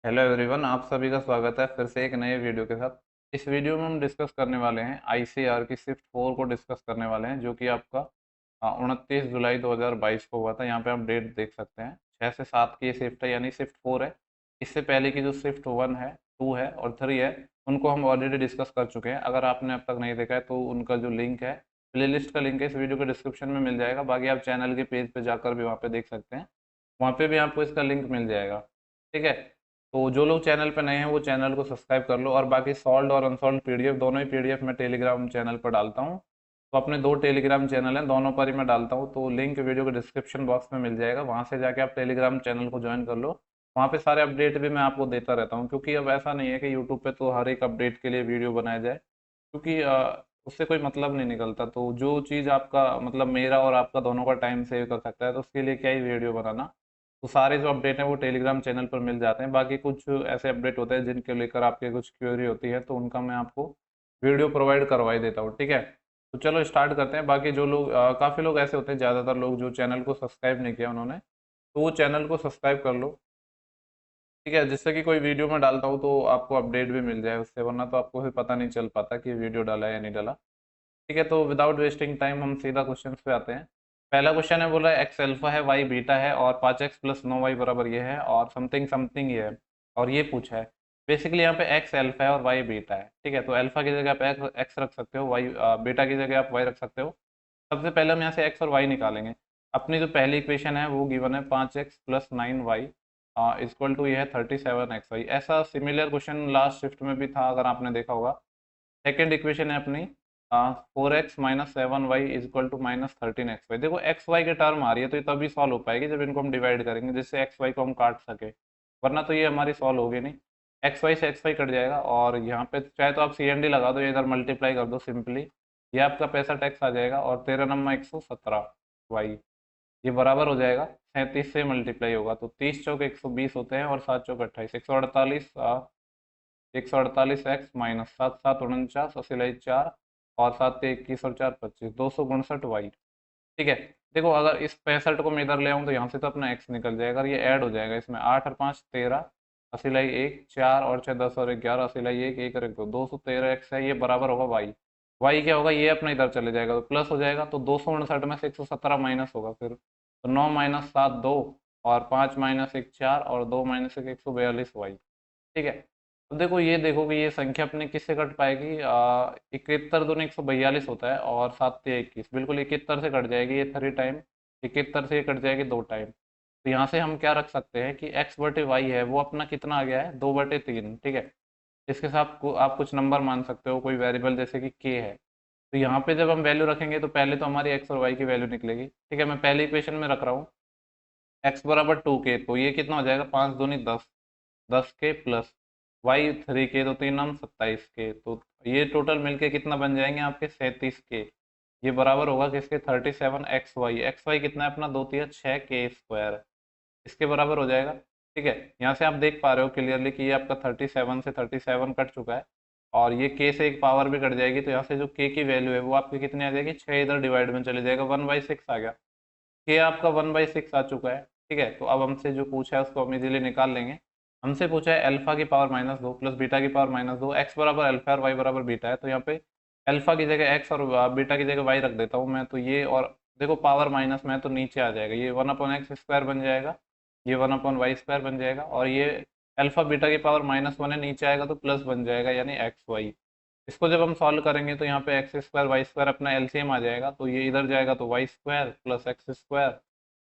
Hello everyone, आप सभी का स्वागत है फिर से एक नए वीडियो के साथ। इस वीडियो में हम डिस्कस करने वाले हैं आईसीआर की शिफ्ट 4 को डिस्कस करने वाले हैं, जो कि आपका 29 जुलाई 2022 को हुआ था। यहाँ पे आप डेट देख सकते हैं, 6 से 7 की ये शिफ्ट है, यानी शिफ्ट 4 है। इससे पहले की जो शिफ्ट 1 है, 2 है और 3 है, उनको हम ऑलरेडी डिस्कस कर चुके हैं। अगर आपने अब तक नहीं देखा है तो उनका जो लिंक है, प्लेलिस्ट का लिंक है, इस वीडियो के डिस्क्रिप्शन में मिल जाएगा। बाकी आप चैनल के पेज पे जाकर भी वहाँ पे देख सकते हैं, वहाँ पे भी आपको इसका लिंक मिल जाएगा। ठीक है, तो जो लोग चैनल पे नए हैं वो चैनल को सब्सक्राइब कर लो। और बाकी सॉल्व और अनसॉल्व पीडीएफ दोनों ही पीडीएफ मैं टेलीग्राम चैनल पर डालता हूँ। तो अपने 2 टेलीग्राम चैनल हैं, दोनों पर ही मैं डालता हूँ, तो लिंक वीडियो के डिस्क्रिप्शन बॉक्स में मिल जाएगा। वहाँ से जाके आप टेलीग्राम चैनल को ज्वाइन कर लो। वहाँ पे सारे अपडेट भी मैं आपको देता रहता हूँ, क्योंकि अब ऐसा नहीं है कि यूट्यूब पे तो हर एक अपडेट के लिए वीडियो बनाया जाए, क्योंकि उससे कोई मतलब नहीं निकलता। तो जो चीज़ आपका मतलब मेरा और आपका दोनों का टाइम सेव कर सकता है, तो उसके लिए क्या ही वीडियो बनाना। तो सारे जो अपडेट हैं वो टेलीग्राम चैनल पर मिल जाते हैं। बाकी कुछ ऐसे अपडेट होते हैं जिनके लेकर आपके कुछ क्वेरी होती है, तो उनका मैं आपको वीडियो प्रोवाइड करवा ही देता हूँ। ठीक है, तो चलो स्टार्ट करते हैं। बाकी जो लोग काफ़ी लोग ऐसे होते हैं, ज़्यादातर लोग जो चैनल को सब्सक्राइब नहीं किया उन्होंने, तो वो चैनल को सब्सक्राइब कर लो। ठीक है, जिससे कि कोई वीडियो में डालता हूँ तो आपको अपडेट भी मिल जाए उससे, वरना तो आपको फिर पता नहीं चल पाता कि वीडियो डाला है या नहीं डाला। ठीक है, तो विदाउट वेस्टिंग टाइम हम सीधा क्वेश्चन पे आते हैं। पहला क्वेश्चन है, बोला एक्स अल्फा है वाई बीटा है और 5x प्लस 9y बराबर ये है और समथिंग समथिंग ये है। और ये पूछा है, बेसिकली यहाँ पे एक्स अल्फा है और वाई बीटा है। ठीक है, तो अल्फा की जगह आप एक्स रख सकते हो, वाई बीटा की जगह आप वाई रख सकते हो। सबसे पहले हम यहाँ से एक्स और वाई निकालेंगे। अपनी जो पहली इक्वेशन है वो गिवन है 5x plus 9y equal to ये है 37xy। ऐसा सिमिलर क्वेश्चन लास्ट शिफ्ट में भी था, अगर आपने देखा होगा। सेकेंड इक्वेशन है अपनी 4x-7y is equal to -13xy। देखो एक्स वाई के टर्म आ रही है, तो ये तभी सॉल्व हो पाएगी जब इनको हम डिवाइड करेंगे, जिससे एक्स वाई को हम काट सके, वरना तो ये हमारी सॉल्व होगी नहीं। एक्स वाई से एक्स वाई कट जाएगा, और यहाँ पे चाहे तो आप सी एन डी लगा दो या इधर मल्टीप्लाई कर दो सिंपली। ये आपका 65x आ जाएगा और 13 नंबर 117 वाई, ये बराबर हो जाएगा 37 से मल्टीप्लाई होगा तो 30 चौक 120 होते हैं और 7 चौक 28, 148, 148x माइनस 7 7 49 असिलाई 4 और 7 21 और 4 25, 259 वाई। ठीक है, देखो अगर इस 65 को मैं इधर ले आऊँ तो यहाँ से तो अपना x निकल जाएगा और ये ऐड हो जाएगा इसमें। 8 और 5 13, असिलाई 1 4 और 6 10 और 11, असिलाई 1 1 और 1 213x है, ये बराबर होगा वाई। वाई क्या होगा, ये अपना इधर चले जाएगा तो प्लस हो जाएगा, तो 259 में से 117 माइनस होगा फिर, तो 9 माइनस 7 2 और 5 माइनस 1 4 और 2 माइनस 1 142 वाई। ठीक है, तो देखो ये देखो कि ये संख्या अपने किससे कट पाएगी। 71 दूनी 142 होता है और 7 3 21, बिल्कुल 71 से कट जाएगी ये 3 टाइम। 71 से ये कट जाएगी 2 टाइम। तो यहाँ से हम क्या रख सकते हैं कि x बटे वाई है वो अपना कितना आ गया है, 2/3। ठीक है, इसके साथ आप कुछ नंबर मान सकते हो, कोई वेरिएबल जैसे कि k है। तो यहाँ पे जब हम वैल्यू रखेंगे तो पहले तो हमारी x और y की वैल्यू निकलेगी। ठीक है, मैं पहली इक्वेशन में रख रहा हूँ x बराबर 2k, तो ये कितना हो जाएगा, 5 दूनी 10, 10k प्लस वाई 3k, तो 3 नम 27k, तो ये टोटल मिलके कितना बन जाएंगे आपके 37k। ये बराबर होगा किसके, 37xy। एक्स वाई कितना है अपना, 2 3 6 k² है, इसके बराबर हो जाएगा। ठीक है, यहाँ से आप देख पा रहे हो क्लियरली कि ये आपका 37 से 37 कट चुका है, और ये k से एक पावर भी कट जाएगी, तो यहाँ से जो k की वैल्यू है वो आपकी कितनी आ जाएगी, 6 इधर डिवाइड में चले जाएगा, 1/6 आ गया। k आपका 1/6 आ चुका है। ठीक है, तो अब हमसे जो पूछा है उसको हम इजीली निकाल लेंगे। हमसे पूछा है अल्फा की पावर -2 प्लस बीटा की पावर -2, एक्स बराबर अल्फा और वाई बराबर बीटा है, तो यहाँ पे अल्फा की जगह एक्स और बीटा की जगह वाई रख देता हूँ मैं, तो ये, और देखो पावर माइनस में है तो नीचे आ जाएगा, ये 1/x² बन जाएगा, ये 1/y² बन जाएगा, और ये अल्फा बीटा की पावर -1 है, नीचे आएगा तो प्लस बन जाएगा, यानी एक्स वाई। इसको जब हम सॉल्व करेंगे तो यहाँ पे x² y² अपना एलसीएम आ जाएगा, तो ये इधर जाएगा तो y² प्लस x²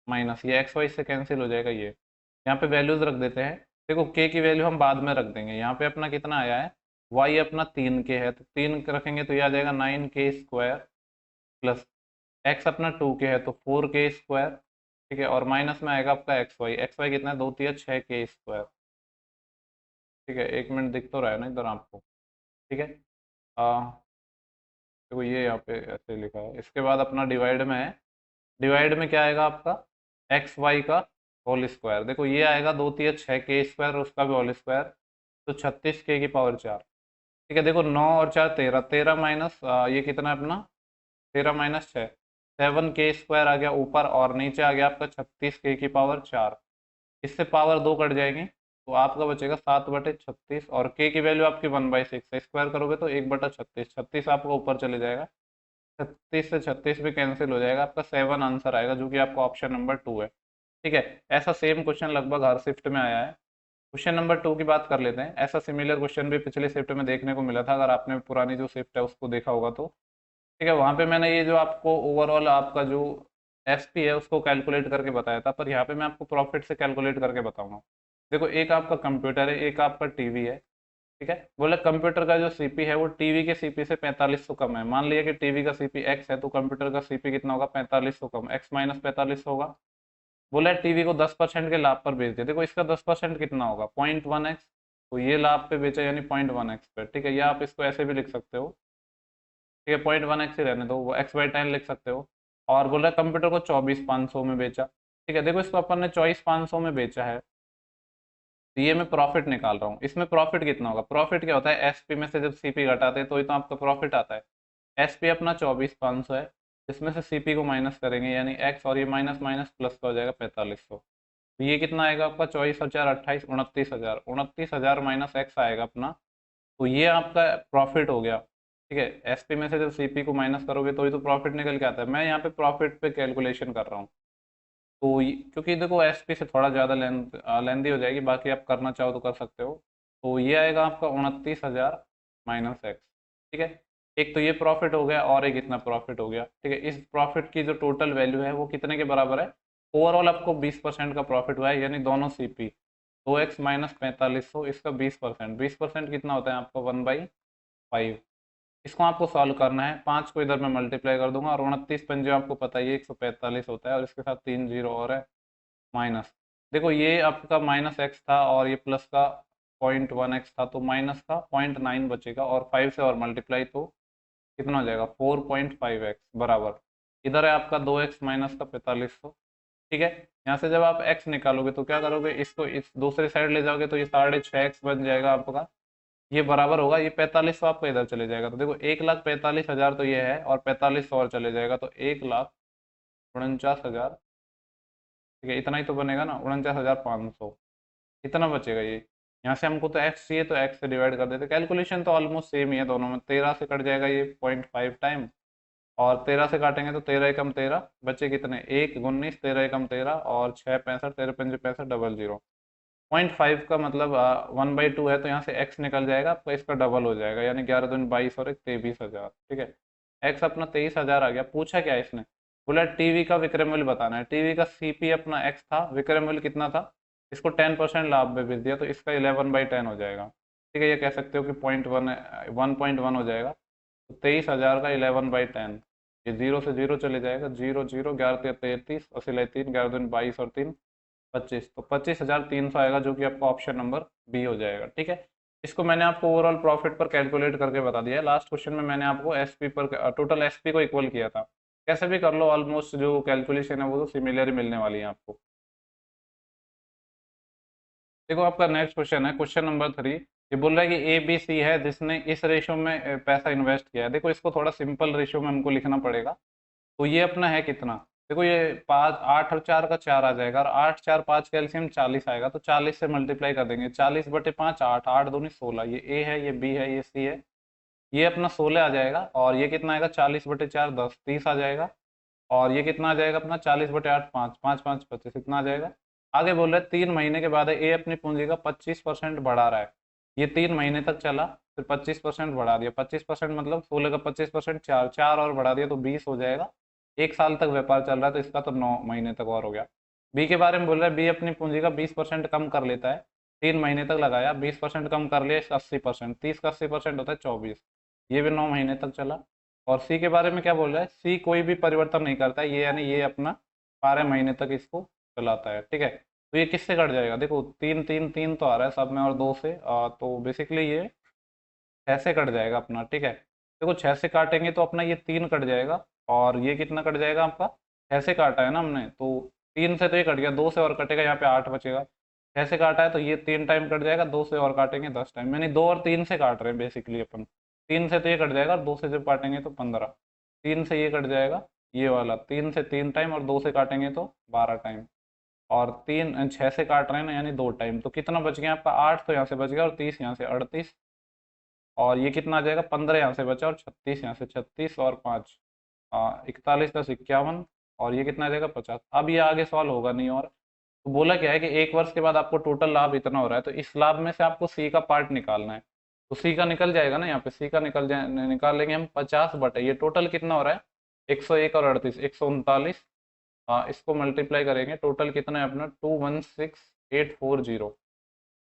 माइनस ये एक्स वाई से कैंसिल हो जाएगा। ये यहाँ पे वैल्यूज रख देते हैं। देखो के की वैल्यू हम बाद में रख देंगे। यहाँ पे अपना कितना आया है, वाई अपना 3k है, तो 3 रखेंगे तो ये आ जाएगा 9k² प्लस एक्स अपना 2k है तो 4k²। ठीक है, और माइनस में आएगा आपका एक्स वाई कितना है, 2 3 6k²। ठीक है, 1 मिनट दिख तो रहा है ना इधर आपको। ठीक है, देखो ये यहाँ पे ऐसे लिखा है। इसके बाद अपना डिवाइड में है, डिवाइड में क्या आएगा आपका, एक्स वाई का होल स्क्वायर। देखो ये आएगा 2 3 6 k² उसका भी होल स्क्वायर, तो 36k⁴। ठीक है, देखो 9 और 4 13, 13 माइनस ये कितना है अपना, 13 - 6, 7k² आ गया ऊपर, और नीचे आ गया आपका 36k⁴। इससे पावर 2 कट जाएंगी, तो आपका बचेगा 7/36 और के की वैल्यू आपकी 1/6 है, स्क्वायर करोगे तो 1/36, 36 आपका ऊपर चले जाएगा, 36 से 36 भी कैंसिल हो जाएगा, आपका 7 आंसर आएगा जो कि आपका ऑप्शन नंबर 2 है। ठीक है, ऐसा सेम क्वेश्चन लगभग हर शिफ्ट में आया है। क्वेश्चन नंबर 2 की बात कर लेते हैं। ऐसा सिमिलर क्वेश्चन भी पिछले शिफ्ट में देखने को मिला था, अगर आपने पुरानी जो शिफ्ट है उसको देखा होगा तो। ठीक है, वहां पे मैंने ये जो आपको ओवरऑल आपका जो एसपी है उसको कैलकुलेट करके बताया था, पर यहाँ पे मैं आपको प्रॉफिट से कैलकुलेट करके बताऊंगा। देखो, एक आपका कंप्यूटर है, एक आपका टीवी है। ठीक है, बोले कंप्यूटर का जो सीपी है वो टीवी के सीपी से 4500 कम है। मान लिया कि टीवी का सीपी एक्स है तो कंप्यूटर का सीपी कितना होगा, 4500 कम, एक्स माइनस 45 होगा। बोला टीवी को 10% के लाभ पर बेच दिया। देखो, इसका 10% कितना होगा, 0.1x। तो ये लाभ पे बेचा यानी 0.1x पे। ठीक है, या आप इसको ऐसे भी लिख सकते हो। ठीक है, 0.1x ही रहने दो, वो x/10 लिख सकते हो। और बोल रहा है कंप्यूटर को 24,500 में बेचा। ठीक है, देखो इसको अपन ने 24,500 में बेचा है, तो ये मैं प्रॉफिट निकाल रहा हूँ। इसमें प्रॉफिट कितना होगा, प्रॉफिट क्या होता है, एसपी में से जब सीपी घटाते हैं तो ही तो आपका प्रॉफिट आता है। एसपी अपना 24,500 है, इसमें से सीपी को माइनस करेंगे यानी एक्स, और ये माइनस माइनस प्लस का हो जाएगा 4500। तो ये कितना आएगा आपका, 24,000 28 29,000, 29,000 माइनस एक्स आएगा अपना। तो ये आपका प्रॉफिट हो गया। ठीक है, एसपी में से जब सीपी को माइनस करोगे तो ही तो प्रॉफिट निकल के आता है। मैं यहाँ पे प्रॉफिट पे कैलकुलेशन कर रहा हूँ। तो क्योंकि देखो एसपी से थोड़ा ज़्यादा लेंदी हो जाएगी, बाकी आप करना चाहो तो कर सकते हो। तो ये आएगा आपका 29,000 माइनस एक्स। ठीक है, एक तो ये प्रॉफिट हो गया और एक इतना प्रॉफिट हो गया। ठीक है, इस प्रॉफिट की जो टोटल वैल्यू है वो कितने के बराबर है, ओवरऑल आपको 20% का प्रॉफिट हुआ है, यानी दोनों सीपी 2x माइनस 4500, इसका 20%, 20% कितना होता है आपका 1/5। इसको आपको सॉल्व करना है, 5 को इधर मैं मल्टीप्लाई कर दूंगा, और 29 पंजे आपको पता ही है 145 होता है, और इसके साथ 3 जीरो और है, माइनस। देखो ये आपका माइनस एक्स था और ये प्लस का 0.1x था, तो माइनस का 0.9 बचेगा, और 5 से और मल्टीप्लाई तो कितना हो जाएगा 4.5x बराबर। इधर है आपका 2x माइनस का 4500। ठीक है, यहाँ से जब आप x निकालोगे तो क्या करोगे, इसको इस दूसरी साइड ले जाओगे तो ये 6.5x बन जाएगा आपका। ये बराबर होगा, ये 4500 आपका इधर चले जाएगा, तो देखो 1,45,000 तो ये है, और 4500 और चले जाएगा तो 1,49,000। ठीक है, इतना ही तो बनेगा ना, 49,500 इतना बचेगा ये। यहाँ से हमको तो एक्स चाहिए तो एक्स से डिवाइड कर देते, कैलकुलेशन तो ऑलमोस्ट सेम ही है दोनों में। 13 से कट जाएगा ये 0.5 टाइम, और 13 से काटेंगे तो 13 एकम 13 बचे कितने, 1 19, 13 एकम 13 और 6 65, 13 पंजे 65 डबल जीरो। 0.5 का मतलब 1/2 है, तो यहाँ से x निकल जाएगा आपका, इसका डबल हो जाएगा, यानी 11 दूनी 22 और 1 23,000। ठीक है, x अपना 23,000 आ गया। पूछा क्या है इसने, बोला टीवी का विक्रय मूल्य बताना है। टीवी का सीपी अपना x था, विक्रय मूल्य कितना था, इसको 10% लाभ में बेच दिया तो इसका 11/10 हो जाएगा। ठीक है, ये कह सकते हो कि 1.1 हो जाएगा। तो 23,000 का 11/10, ये जीरो से जीरो चले जाएगा, जीरो जीरो, 11 33 अस्सी 3, 11 दूनी 22 और 3 25, तो 25,300 आएगा, जो कि आपका ऑप्शन नंबर बी हो जाएगा। ठीक है, इसको मैंने आपको ओवरऑल प्रॉफिट पर कैलकुलेट करके बता दिया है। लास्ट क्वेश्चन में मैंने आपको एसपी पर टोटल एसपी को इक्वल किया था। कैसे भी कर लो, ऑलमोस्ट जो कैलकुलेशन है वो तो सिमिलर ही मिलने वाली है आपको। देखो आपका नेक्स्ट क्वेश्चन है, क्वेश्चन नंबर 3। ये बोल रहा है कि ए बी सी है जिसने इस रेशियो में पैसा इन्वेस्ट किया है। देखो इसको थोड़ा सिंपल रेशियो में हमको लिखना पड़ेगा। तो ये अपना है कितना, देखो ये 5 8 और 4 का 4 आ जाएगा, और 8 4 5 का एलसीएम 40 आएगा, तो 40 से मल्टीप्लाई कर देंगे, 40/5 8, 8 दूनी 16, ये ए है, ये बी है, ये सी है, ये अपना 16 आ जाएगा। और ये कितना आएगा, 40/4 10 30 आ जाएगा। और ये कितना आ जाएगा अपना, 40/8 5 5 5 25, इतना आ जाएगा। आगे बोल रहे हैं 3 महीने के बाद ए अपनी पूंजी का 25% बढ़ा रहा है। ये 3 महीने तक चला, फिर 25% बढ़ा दिया, 25% मतलब 16 का 25% 4 4 और बढ़ा दिया तो 20 हो जाएगा। 1 साल तक व्यापार चल रहा है तो इसका तो 9 महीने तक और हो गया। बी के बारे में बोल रहा है, बी अपनी पूंजी का 20% कम कर लेता है, 3 महीने तक लगाया, 20% कम कर लिया, इसका 80%, 30 का 80% होता है 24, ये भी 9 महीने तक चला। और सी के बारे में क्या बोल रहा है, सी कोई भी परिवर्तन नहीं करता है, ये यानी ये अपना 12 महीने तक इसको चलाता है। ठीक है, तो ये किससे कट जाएगा, देखो 3 3 3 तो आ रहा है सब में, और 2 से तो बेसिकली ये 6 से कट जाएगा अपना। ठीक है, देखो 6 से काटेंगे तो अपना ये 3 कट जाएगा, और ये कितना कट जाएगा आपका, 6 से काटा है ना हमने, तो 3 से तो ये कट गया, 2 से और कटेगा, यहाँ पे 8 बचेगा। 6 से काटा है तो ये 3 टाइम कट जाएगा, 2 से और काटेंगे 10 टाइम, यानी 2 और 3 से काट रहे हैं बेसिकली अपन। 3 से तो ये कट जाएगा, और 2 से जब काटेंगे तो 15, 3 से ये कट जाएगा, ये वाला 3 से 3 टाइम, और 2 से काटेंगे तो 12 टाइम। और 6 से काट रहे हैं ना, यानी 2 टाइम, तो कितना बच गया आपका 8 तो यहाँ से बच गया, और 30 यहाँ से 38, और ये कितना आ जाएगा 15 यहाँ से बचा, और 36 यहाँ से 36, और 5 41 + 51, और ये कितना आ जाएगा 50। अब ये आगे सवाल होगा नहीं। और तो बोला क्या है कि 1 वर्ष के बाद आपको टोटल लाभ इतना हो रहा है, तो इस लाभ में से आपको सी का पार्ट निकालना है। तो सी का निकल जाएगा ना, यहाँ पे सी का निकाल लेंगे हम 50 बटे ये टोटल कितना हो रहा है 101 और 38 139। इसको मल्टीप्लाई करेंगे, टोटल कितना है अपना 216840।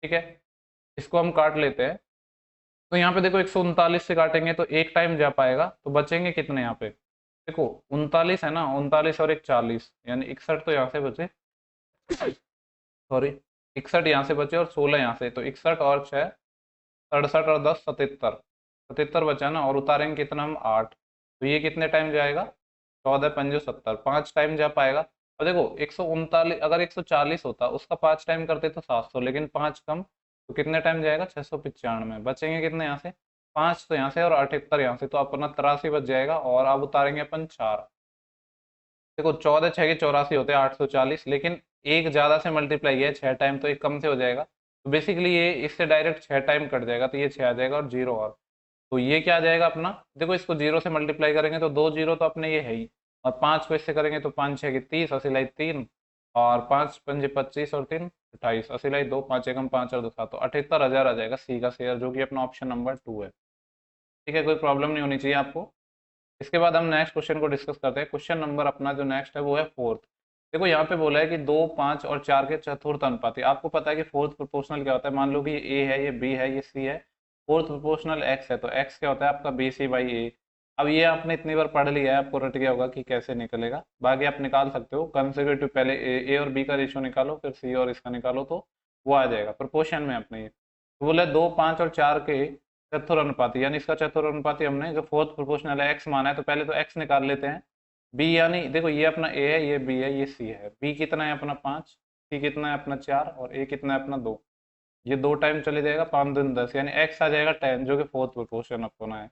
ठीक है, इसको हम काट लेते हैं। तो यहाँ पे देखो 139 से काटेंगे तो एक टाइम जा पाएगा, तो बचेंगे कितने यहाँ पे, देखो 39 है ना, 39 और एक 40, यानी 61 तो यहाँ से बचे, सॉरी 61 यहाँ से बचे और 16 यहाँ से, तो 61 और 6 67 और 10 77, 77 बचा ना, और उतारेंगे कितना हम 8, तो ये कितने टाइम जाएगा 14 पंजे 70, 5 टाइम जा पाएगा। और देखो 139, अगर 140 होता उसका 5 टाइम करते तो 700, लेकिन 5 कम, तो कितने टाइम जाएगा 695, बचेंगे कितने यहाँ से 5 तो यहाँ से, और 78 यहाँ से, तो अपना 83 बच जाएगा। और अब उतारेंगे अपन 4, देखो 14 6 के 84 होते हैं 840, लेकिन एक ज्यादा से मल्टीप्लाई किया है 6 टाइम, तो एक कम से हो जाएगा, तो बेसिकली ये इससे डायरेक्ट 6 टाइम कट जाएगा, तो ये 6 आ जाएगा और 0 और, तो ये क्या आ जाएगा अपना, देखो इसको 0 से मल्टीप्लाई करेंगे तो 2 0 तो अपने ये है ही, और 5 को इससे करेंगे तो 5 6 के 30 असिलाई 3, और 5 पंजे 25 और 3 28 असिलाई 2, 5 एकम 5 और 2 7, तो 78,000 आ जाएगा सी का शेयर, जो कि अपना ऑप्शन नंबर 2 है। ठीक है, कोई प्रॉब्लम नहीं होनी चाहिए आपको। इसके बाद हम नेक्स्ट क्वेश्चन को डिस्कस करते हैं। क्वेश्चन नंबर अपना जो नेक्स्ट है वो है फोर्थ। देखो यहाँ पे बोला है कि 2 5 और 4 के चतुर्थ अनुपाती। आपको पता है कि फोर्थ प्रोपोर्शनल क्या होता है, मान लो कि ये ए है, ये बी है, ये सी है, फोर्थ प्रोपोर्शनल एक्स है, तो एक्स क्या होता है आपका बी सी बाई ए। अब ये आपने इतनी बार पढ़ लिया है, आपको रट गया होगा कि कैसे निकलेगा, बाकी आप निकाल सकते हो कंसेक्यूटिव, पहले ए और बी का रेशियो निकालो, फिर सी और इसका निकालो, तो वो आ जाएगा प्रोपोर्शन में अपने ये। तो बोला 2 5 और 4 के चतुरानुपाती, यानी इसका चतुरानुपाती हमने जो फोर्थ प्रोपोर्शनल है एक्स माना है, तो पहले तो एक्स निकाल लेते हैं। बी, यानी देखो ये अपना ए है, ये बी है, ये सी है, बी कितना है अपना 5, सी कितना है अपना 4, और ए कितना है अपना 2, ये 2 टाइम चले जाएगा 5 दूनी 10, यानी एक्स आ जाएगा 10, जो कि फोर्थ प्रोपोर्शन अपना है।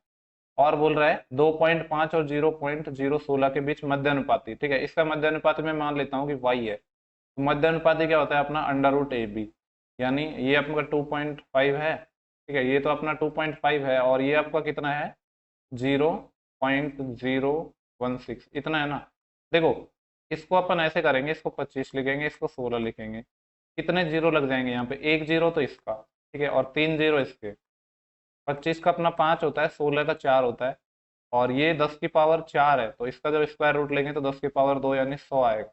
और बोल रहा है 2.5 और 0.016 के बीच मध्य अनुपाती। ठीक है, इसका मध्य अनुपाती मैं मान लेता हूँ कि वाई है, तो मध्य अनुपाती क्या होता है अपना अंडर रूट ए बी, यानी ये आपका 2.5 है। ठीक है, ये तो अपना 2.5 है, और ये आपका कितना है 0.016, इतना है ना। देखो इसको अपन ऐसे करेंगे, इसको 25 लिखेंगे, इसको 16 लिखेंगे, कितने जीरो लग जाएंगे यहाँ पे, एक जीरो तो इसका, ठीक है, और 3 जीरो इसके। 25 का अपना 5 होता है, 16 का 4 होता है, और ये 10 की पावर 4 है, तो इसका जब स्क्वायर रूट लेंगे तो 10 की पावर 2 यानी 100 आएगा।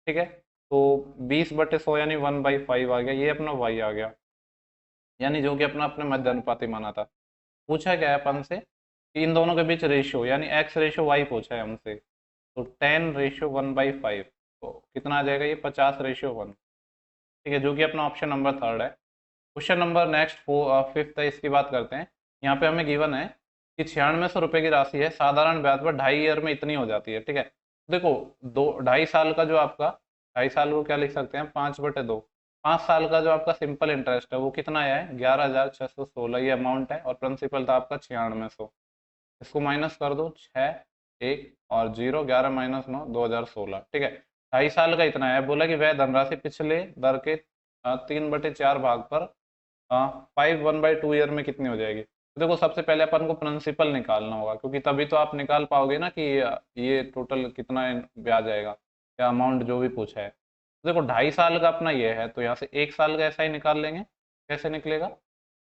ठीक है, तो 20/100 यानी 1/5 आ गया, ये अपना वाई आ गया, यानी जो कि अपना अपने मध्य अनुपाती माना था। पूछा क्या है अपन से कि इन दोनों के बीच रेशियो, यानी एक्स रेशियो वाई पूछा है हमसे, तो 10:1/5, तो कितना आ जाएगा ये 50:1। ठीक है, जो कि अपना ऑप्शन नंबर 3 है। क्वेश्चन नंबर नेक्स्ट 5th है, इसकी बात करते हैं। यहाँ पे हमें गिवन है कि 9600 रुपये की राशि है, साधारण ब्याज पर 2.5 ईयर में इतनी हो जाती है। ठीक है, देखो 2.5 साल का जो आपका 2.5 साल को क्या लिख सकते हैं 5/2, 5 साल का जो आपका सिंपल इंटरेस्ट है वो कितना आया है 11,616, ये अमाउंट है, और प्रिंसिपल था आपका 9600। इसको माइनस कर दो, 6 1 और 0, 11 - 9 2016। ठीक है, 2.5 साल का इतना है, बोला कि वह धनराशि पिछले दर के 3/4 भाग पर 1/2 ईयर में कितनी हो जाएगी। तो देखो सबसे पहले अपन को प्रिंसिपल निकालना होगा, क्योंकि तभी तो आप निकाल पाओगे ना कि ये टोटल कितना ब्याज आएगा या अमाउंट जो भी पूछा है। तो देखो 2.5 साल का अपना ये है, तो यहाँ से 1 साल का ऐसा ही निकाल लेंगे। कैसे निकलेगा,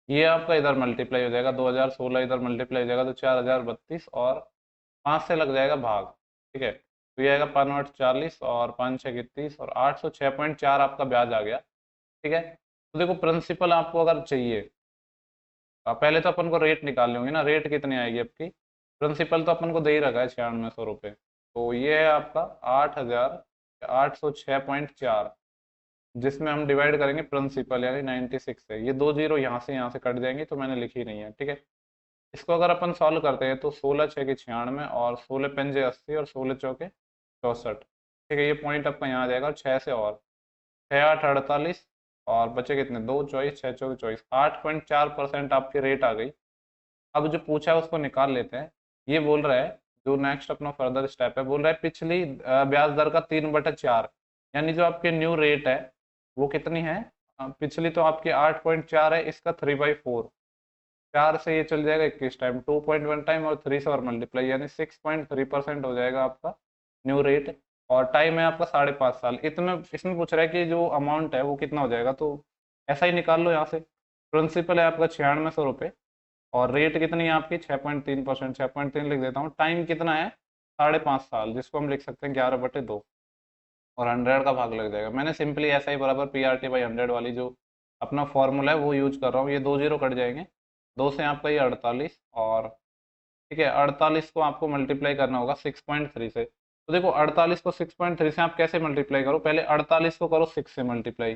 ये आपका इधर मल्टीप्लाई हो जाएगा, 2016 इधर मल्टीप्लाई हो जाएगा, तो 4032, और 5 से लग जाएगा भाग। ठीक है, तो ये आएगा 5/8 40, और 5×6 = 30, और 806.4 आपका ब्याज आ गया। ठीक है, तो देखो प्रिंसिपल आपको अगर चाहिए, पहले तो अपन को रेट निकालनी होगी ना, रेट कितनी आएगी आपकी, प्रिंसिपल तो अपन को दे ही रखा है 9600 रुपये, तो ये है आपका 8,806.4, जिसमें हम डिवाइड करेंगे प्रिंसिपल यानी 96 से, ये 2 जीरो यहाँ से कट जाएंगे, तो मैंने लिखी नहीं है। ठीक है, इसको अगर अपन सॉल्व करते हैं तो 16 6 के 96, और 16 पंजे 80, और 16 चौके 64। ठीक है, ये पॉइंट आपका यहाँ आ जाएगा, 6 से, और 6 8 48, और बचे कितने 2 24 6 चौके 24, 8.4% आपकी रेट आ गई। अब जो पूछा है उसको निकाल लेते हैं। ये बोल रहा है, जो नेक्स्ट अपना फर्दर स्टेप है, बोल रहा है पिछली ब्याज दर का 3/4, यानी जो आपके न्यू रेट है वो कितनी है, पिछली तो आपकी 8.4 है, इसका 3/4, 4 से ये चल जाएगा 21 टाइम, 2.1 टाइम और 3 से और मल्टीप्लाई, यानी 6.3% हो जाएगा आपका न्यू रेट। और टाइम है आपका 5.5 साल। इतने इसमें पूछ रहा है कि जो अमाउंट है वो कितना हो जाएगा, तो ऐसा ही निकाल लो यहाँ से। प्रिंसिपल है आपका 9600 रुपये, और रेट कितनी है आपकी 6.3%, 6.3 लिख देता हूँ। टाइम कितना है 5.5 साल, जिसको हम लिख सकते हैं 11/2, और 100 का भाग लग जाएगा। मैंने सिंपली ऐसा ही बराबर PRT/100 वाली जो अपना फॉर्मूला है वो यूज कर रहा हूँ। ये 2 जीरो कट जाएंगे, 2 से आपका ये 48, और ठीक है 48 को आपको मल्टीप्लाई करना होगा 6.3 से। तो देखो 48 को 6.3 से आप कैसे मल्टीप्लाई करो, पहले 48 को करो 6 से मल्टीप्लाई।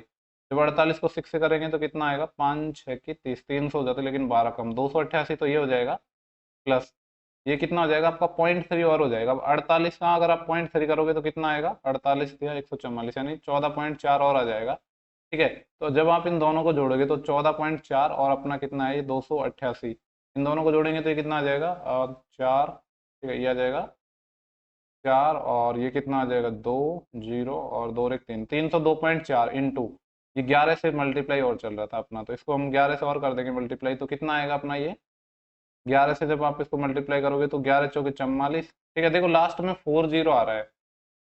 जब 48 को 6 से करेंगे तो कितना आएगा, 5 6 की 30, 300 हो जाते, लेकिन 12 कम, 288, तो ये हो जाएगा प्लस ये कितना हो जाएगा आपका 0.3 और हो जाएगा। अब 48 का अगर आप 0.3 करोगे तो कितना आएगा, 48 दिया 144, यानी 14.4 और आ जाएगा। ठीक है, तो जब आप इन दोनों को जोड़ोगे तो 14.4 और अपना कितना है ये 288, इन दोनों को जोड़ेंगे तो ये कितना आ जाएगा, 4, ठीक है ये आ जाएगा 4, और ये कितना आ जाएगा 2 जीरो और 2 एक 3, 302.4 इंटू ये 11 से मल्टीप्लाई और चल रहा था अपना, तो इसको हम 11 से और कर देंगे मल्टीप्लाई, तो कितना आएगा अपना ये 11 से जब आप इसको मल्टीप्लाई करोगे तो 11 चौके 44। ठीक है, देखो लास्ट में 4 जीरो आ रहा है,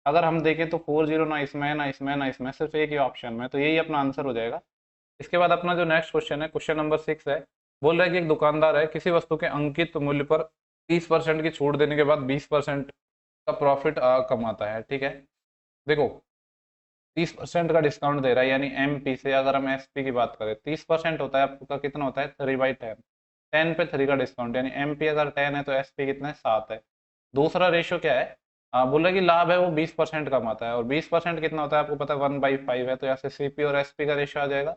अगर हम देखें तो 4 जीरो ना इसमें है, ना इसमें, ना इसमें, सिर्फ एक ही ऑप्शन में, तो यही अपना आंसर हो जाएगा। इसके बाद अपना जो नेक्स्ट क्वेश्चन है, क्वेश्चन नंबर 6 है। बोल रहा है कि एक दुकानदार है, किसी वस्तु के अंकित मूल्य पर 30% की छूट देने के बाद 20% का प्रॉफिट कमाता है। ठीक है, देखो 30% का डिस्काउंट दे रहा है, यानी MP से, अगर हम SP की बात करें 30% होता है आपका, कितना होता है 3/10, 10 पे 3 का डिस्काउंट, यानी MP अगर 10 है तो SP कितना है 7 है। दूसरा रेशियो क्या है, बोल रहा है कि लाभ है वो 20% कमाता है, और 20% कितना होता है आपको पता है 1/5 है, तो यहाँ से CP और SP का रेशियो आ जाएगा।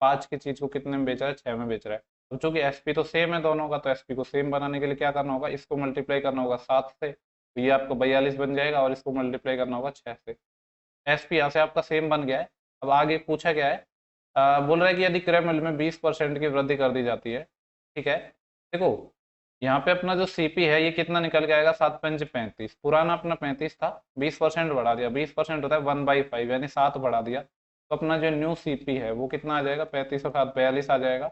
5 की चीज को कितने में बेच रहा है, 6 में बेच रहा है। तो चूंकि SP तो सेम है दोनों का, तो SP को सेम बनाने के लिए क्या करना होगा, इसको मल्टीप्लाई करना होगा 7 से, तो ये आपको 42 बन जाएगा, और इसको मल्टीप्लाई करना होगा 6 से। SP यहाँ से आपका सेम बन गया है। अब आगे पूछा क्या है, बोल रहा है कि यदि क्रय मूल्य में 20% की वृद्धि कर दी जाती है। ठीक है, देखो यहाँ पे अपना जो CP है ये कितना निकल के आएगा, 7×5 = 35, पुराना अपना 35 था, 20% बढ़ा दिया, 20% होता है 1/5, यानी 7 बढ़ा दिया, तो अपना जो न्यू CP है वो कितना आ जाएगा, 35 और 7 42 आ जाएगा।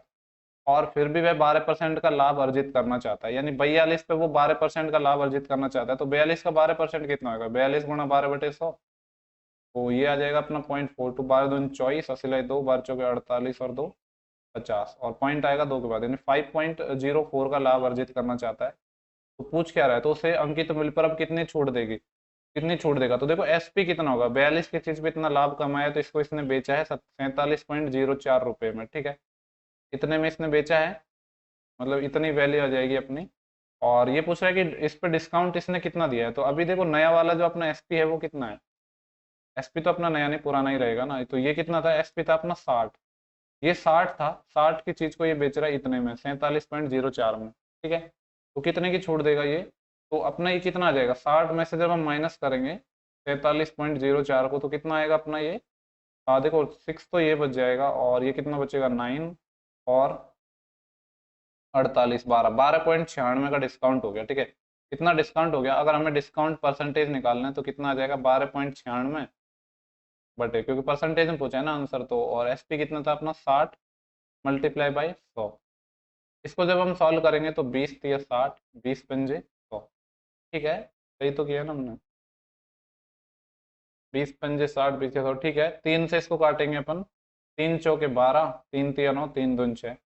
और फिर भी वह 12% का लाभ अर्जित करना चाहता है, यानी 42 पे वो 12% का लाभ अर्जित करना चाहता है, तो 42 का 12% कितना होगा, 42 गुणा 12/100, तो ये आ जाएगा अपना 0.42, 12×2 = 24, 80 2 12 चौके 48 और 2 50, और पॉइंट आएगा 2 के बाद, यानी 5.04 का लाभ अर्जित करना चाहता है। तो पूछ क्या रहा है, तो उसे अंकित मूल्य पर अब कितनी छूट देगी, कितनी छूट देगा, तो देखो SP कितना होगा, 42 की चीज पे इतना लाभ कमाया, तो इसको इसने बेचा है 47.04 रुपये में। ठीक है, इतने में इसने बेचा है, मतलब इतनी वैल्यू आ जाएगी अपनी। और ये पूछ रहा है कि इस पे डिस्काउंट इसने कितना दिया है, तो अभी देखो नया वाला जो अपना SP है वो कितना है, SP तो अपना नया नहीं पुराना ही रहेगा ना, तो ये कितना था, SP था अपना 60, ये 60 था, 60 की चीज को ये बेच रहा है इतने में, 47.04 में। ठीक है, तो कितने की छूट देगा ये, तो अपना ये कितना आ जाएगा, 60 में से जब हम माइनस करेंगे 47.04 को, तो कितना आएगा अपना ये, देखो 6 तो ये बच जाएगा, और ये कितना बचेगा 9, और 48, 12.96 का डिस्काउंट हो गया। ठीक है, कितना डिस्काउंट हो गया, अगर हमें डिस्काउंट परसेंटेज निकालना है तो कितना आ जाएगा, 12.96 बटे, क्योंकि परसेंटेज में पूछा है ना आंसर, तो और SP कितना था अपना 60 × 100। इसको जब हम सॉल्व करेंगे तो 20 या 60, 20×5 = 100। ठीक है, सही तो किया ना हमने, 20×5 = 60, 20 100। ठीक है, 3 से इसको काटेंगे अपन, 3 चौके 12, 3 3 9, 3 दूनी 6,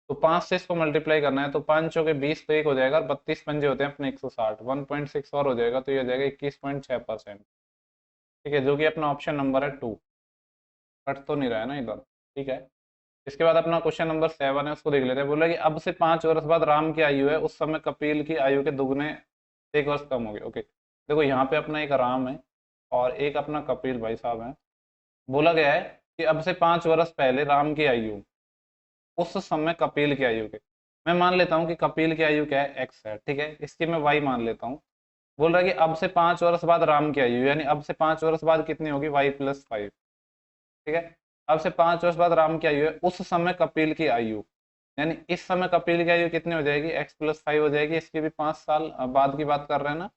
तो 5 से इसको मल्टीप्लाई करना है, तो 5 चौके 20, तो 1 हो जाएगा, और 32 पंजे होते हैं अपने 160, 1.6 और हो जाएगा, तो ये हो जाएगा 21.6%। ठीक है, जो कि अपना ऑप्शन नंबर है 2, कट तो नहीं रहा है ना इधर। ठीक है, इसके बाद अपना क्वेश्चन नंबर 7 है, उसको देख लेते हैं। बोला कि अब से 5 वर्ष बाद राम की आयु है, उस समय कपिल की आयु के दुगने 1 वर्ष कम हो गए। ओके, देखो यहाँ पे अपना एक राम है और एक अपना कपिल भाई साहब है। बोला गया है कि अब से 5 वर्ष पहले राम की आयु उस समय कपिल की आयु के, मैं मान लेता हूँ कि कपिल की आयु क्या है, X है। ठीक है, इसकी मैं Y मान लेता हूँ। बोल रहा है कि अब से 5 वर्ष बाद राम की आयु, यानी अब से 5 वर्ष बाद कितनी होगी, Y+5। ठीक है, अब से 5 वर्ष बाद राम की आयु है, उस समय कपिल की आयु, यानी इस समय कपिल की आयु कितनी हो जाएगी, X+5 हो जाएगी। इसकी भी 5 साल बाद की बात कर रहे हैं ना,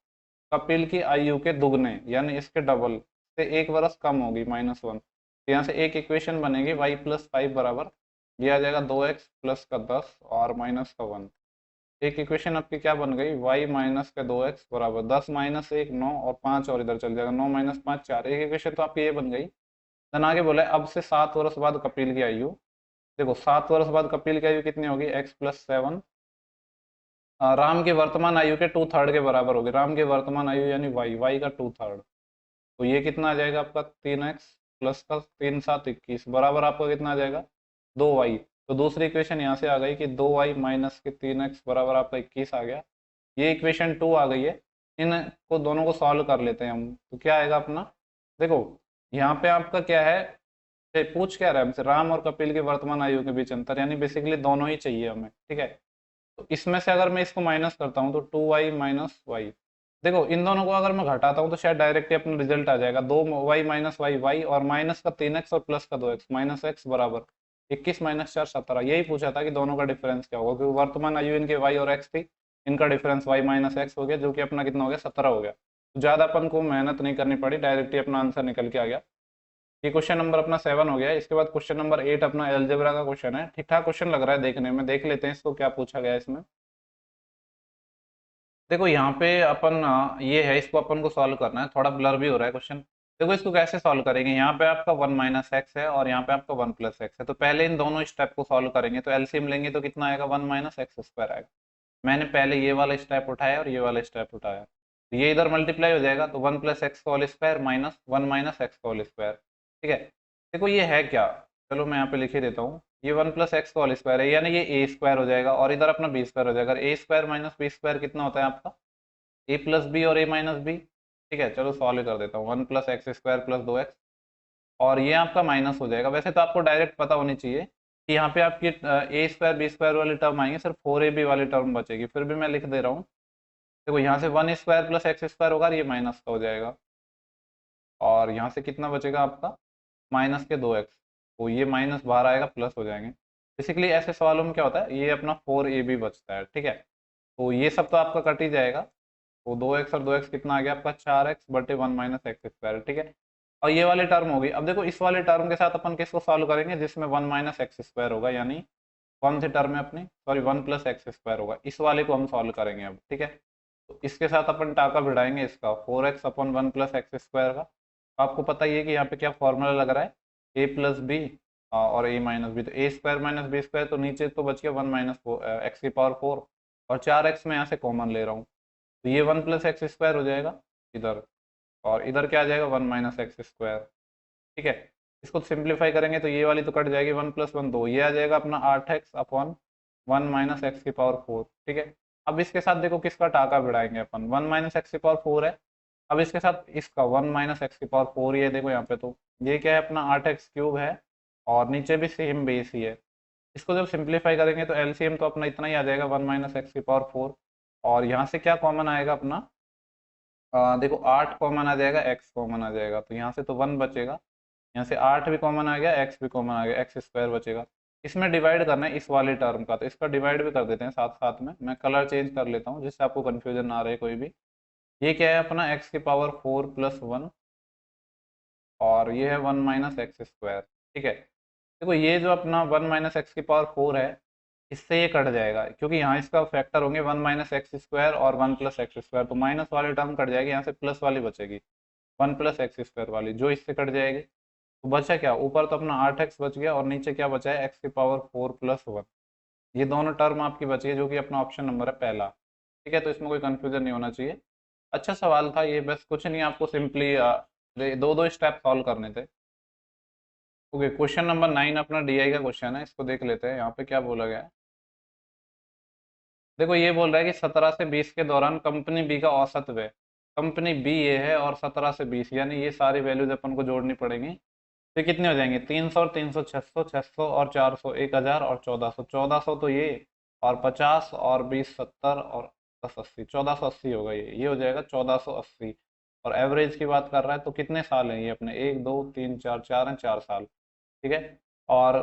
कपिल की आयु के दुगने यानी इसके डबल, से 1 वर्ष कम होगी -1, तो यहाँ से एक इक्वेशन बनेगी y + 5 बराबर, ये आ जाएगा 2x + का 10 और -1। एक इक्वेशन आपकी क्या बन गई, y - का 2x बराबर 10 - 1 9 और 5 और इधर चल जाएगा, 9 - 5 4। एक इक्वेशन तो आपकी ये बन गई। देन आगे बोला है अब से 7 वर्ष बाद कपिल की आयु। देखो 7 वर्ष बाद कपिल की आयु कितनी होगी, x + 7 राम की वर्तमान आयु के 2/3 के बराबर होगी। राम की वर्तमान आयु यानी y का 2/3, तो ये कितना आ जाएगा आपका 3x + का 3 7 21 बराबर आपका कितना आ जाएगा 2y। तो दूसरी इक्वेशन यहाँ से आ गई कि 2y - के 3x बराबर आपका 21 आ गया। ये इक्वेशन 2 आ गई है। इनको दोनों को सॉल्व कर लेते हैं हम, तो क्या आएगा अपना, देखो यहाँ पे आपका क्या है, पूछ क्या रहा है हमसे, राम और कपिल की वर्तमान आयु के बीच अंतर, यानी बेसिकली दोनों ही चाहिए हमें, ठीक है। तो इसमें से अगर मैं इसको माइनस करता हूँ तो 2y - y, देखो इन दोनों को अगर मैं घटाता हूँ तो शायद डायरेक्ट ही अपना रिजल्ट आ जाएगा, 2y - y y और माइनस का 3x और प्लस का 2x, -x बराबर 21 - 4 17। यही पूछा था कि दोनों का डिफरेंस क्या होगा, क्योंकि वर्तमान आयु इनके y और x थी, इनका डिफरेंस y - x हो गया, जो कि अपना कितना हो गया 17 हो गया। तो ज़्यादा अपन को मेहनत नहीं करनी पड़ी, डायरेक्ट ही अपना आंसर निकल के आ गया। ये क्वेश्चन नंबर अपना 7 हो गया। इसके बाद क्वेश्चन नंबर 8 अपना एलजेब्रा का क्वेश्चन है। ठीक ठाक क्वेश्चन लग रहा है देखने में, देख लेते हैं इसको क्या पूछा गया है इसमें। देखो यहाँ पे अपन ये है, इसको अपन को सॉल्व करना है, थोड़ा ब्लर भी हो रहा है क्वेश्चन। देखो इसको कैसे सॉल्व करेंगे, यहाँ पे आपका 1 - x है और यहाँ पे आपका 1 + x है। तो पहले इन दोनों स्टेप को सॉल्व करेंगे, तो एलसीएम लेंगे तो कितना आएगा 1 - x² आएगा। मैंने पहले ये वाला स्टेप उठाया और ये वाला स्टेप उठाया, तो ये इधर मल्टीप्लाई हो जाएगा, तो 1 + x² माइनस 1 - x²। ठीक है, देखो ये है क्या, चलो मैं यहाँ पे लिख ही देता हूँ। ये 1 + x² है, यानी ये a² हो जाएगा और इधर अपना b² हो जाएगा। a² - b² कितना होता है आपका, a + b और a - b। ठीक है, चलो सॉल्व कर देता हूँ, 1 + x² + 2x, और ये आपका माइनस हो जाएगा। वैसे तो आपको डायरेक्ट पता होनी चाहिए कि यहाँ पे आपकी a² b² वाली टर्म आएंगे, सिर्फ 4ab वाली टर्म बचेगी, फिर भी मैं लिख दे रहा हूँ। देखो यहाँ से 1² + x² होगा, ये माइनस का हो जाएगा, और यहाँ से कितना बचेगा आपका -के 2x, तो ये माइनस बाहर आएगा, प्लस हो जाएंगे। बेसिकली ऐसे सवालों में क्या होता है, ये अपना 4ab बचता है। ठीक है, तो ये सब तो आपका कट ही जाएगा, तो 2x और 2x कितना आ गया आपका 4x बटे 1 - x²। ठीक है, और ये वाली टर्म होगी। अब देखो इस वाले टर्म के साथ अपन किसको सॉल्व करेंगे, जिसमें 1 - x² होगा, यानी कौन सी टर्म है अपनी, सॉरी 1 + x² होगा, इस वाले को हम सॉल्व करेंगे अब। ठीक है, तो इसके साथ अपन टाका भिड़ाएंगे इसका 4x अपन 1 + x² का। आपको पता ही है कि यहाँ पे क्या फॉर्मूला लग रहा है, a + b और a - b, तो a² - b², तो नीचे तो बच गया 1 - x⁴ और 4x में यहाँ से कॉमन ले रहा हूँ, तो ये 1 + x² हो जाएगा इधर, और इधर क्या आ जाएगा 1 - x²। ठीक है, इसको सिंप्लीफाई करेंगे तो ये वाली तो कट जाएगी, 1 + 1 2, ये आ जाएगा अपना 8x अपन 1 - x⁴। ठीक है, अब इसके साथ देखो किसका टाका भिड़ाएंगे अपन, 1 - x⁴ है, अब इसके साथ इसका 1 - x⁴ ही है। देखो यहाँ पे तो ये क्या है अपना 8x³ है, और नीचे भी सेम बेस ही है। इसको जब सिंप्लीफाई करेंगे तो एलसीएम तो अपना इतना ही आ जाएगा 1 - x⁴, और यहाँ से क्या कॉमन आएगा अपना, देखो 8 कॉमन आ जाएगा, x कॉमन आ जाएगा, तो यहाँ से तो 1 बचेगा, यहाँ से 8 भी कॉमन आ गया, x भी कॉमन आ गया, x² बचेगा। इसमें डिवाइड करना है इस वाले टर्म का, तो इसका डिवाइड भी कर देते हैं साथ साथ में। मैं कलर चेंज कर लेता हूँ जिससे आपको कन्फ्यूजन ना रहे कोई भी। ये क्या है अपना x⁴ + 1, और ये है 1 - x²। ठीक है, देखो ये जो अपना 1 - x⁴ है, इससे ये कट जाएगा, क्योंकि यहाँ इसका फैक्टर होंगे 1 - x² और 1 + x², तो माइनस वाली टर्म कट जाएगी, यहाँ से प्लस वाली बचेगी 1 + x² वाली, जो इससे कट जाएगी। तो बचा क्या, ऊपर तो अपना 8x बच गया और नीचे क्या बचा है x⁴ + 1। ये दोनों टर्म आपकी बची है, जो कि अपना ऑप्शन नंबर है पहला। ठीक है, तो इसमें कोई कंफ्यूजन नहीं होना चाहिए। अच्छा सवाल था ये, बस कुछ नहीं, आपको सिंपली दो दो स्टेप सॉल्व करने थे। ओके, क्वेश्चन नंबर 9 अपना डीआई का क्वेश्चन है, इसको देख लेते हैं। यहाँ पे क्या बोला गया है, देखो ये बोल रहा है कि 17 से 20 के दौरान कंपनी बी का औसत व्यय, कंपनी बी ये है और 17 से 20, यानी ये सारी वैल्यूज अपन को जोड़नी पड़ेंगी। तो कितने हो जाएंगे, 300 और 300 600, 600 और 400 1000 और 1400, 1400 तो ये, और 50 और 20 70 और 10 80, 1480 होगा, ये हो जाएगा 1480। और एवरेज की बात कर रहा है, तो कितने साल हैं ये अपने, 1 2 3 4 4 हैं, 4 साल। ठीक है, और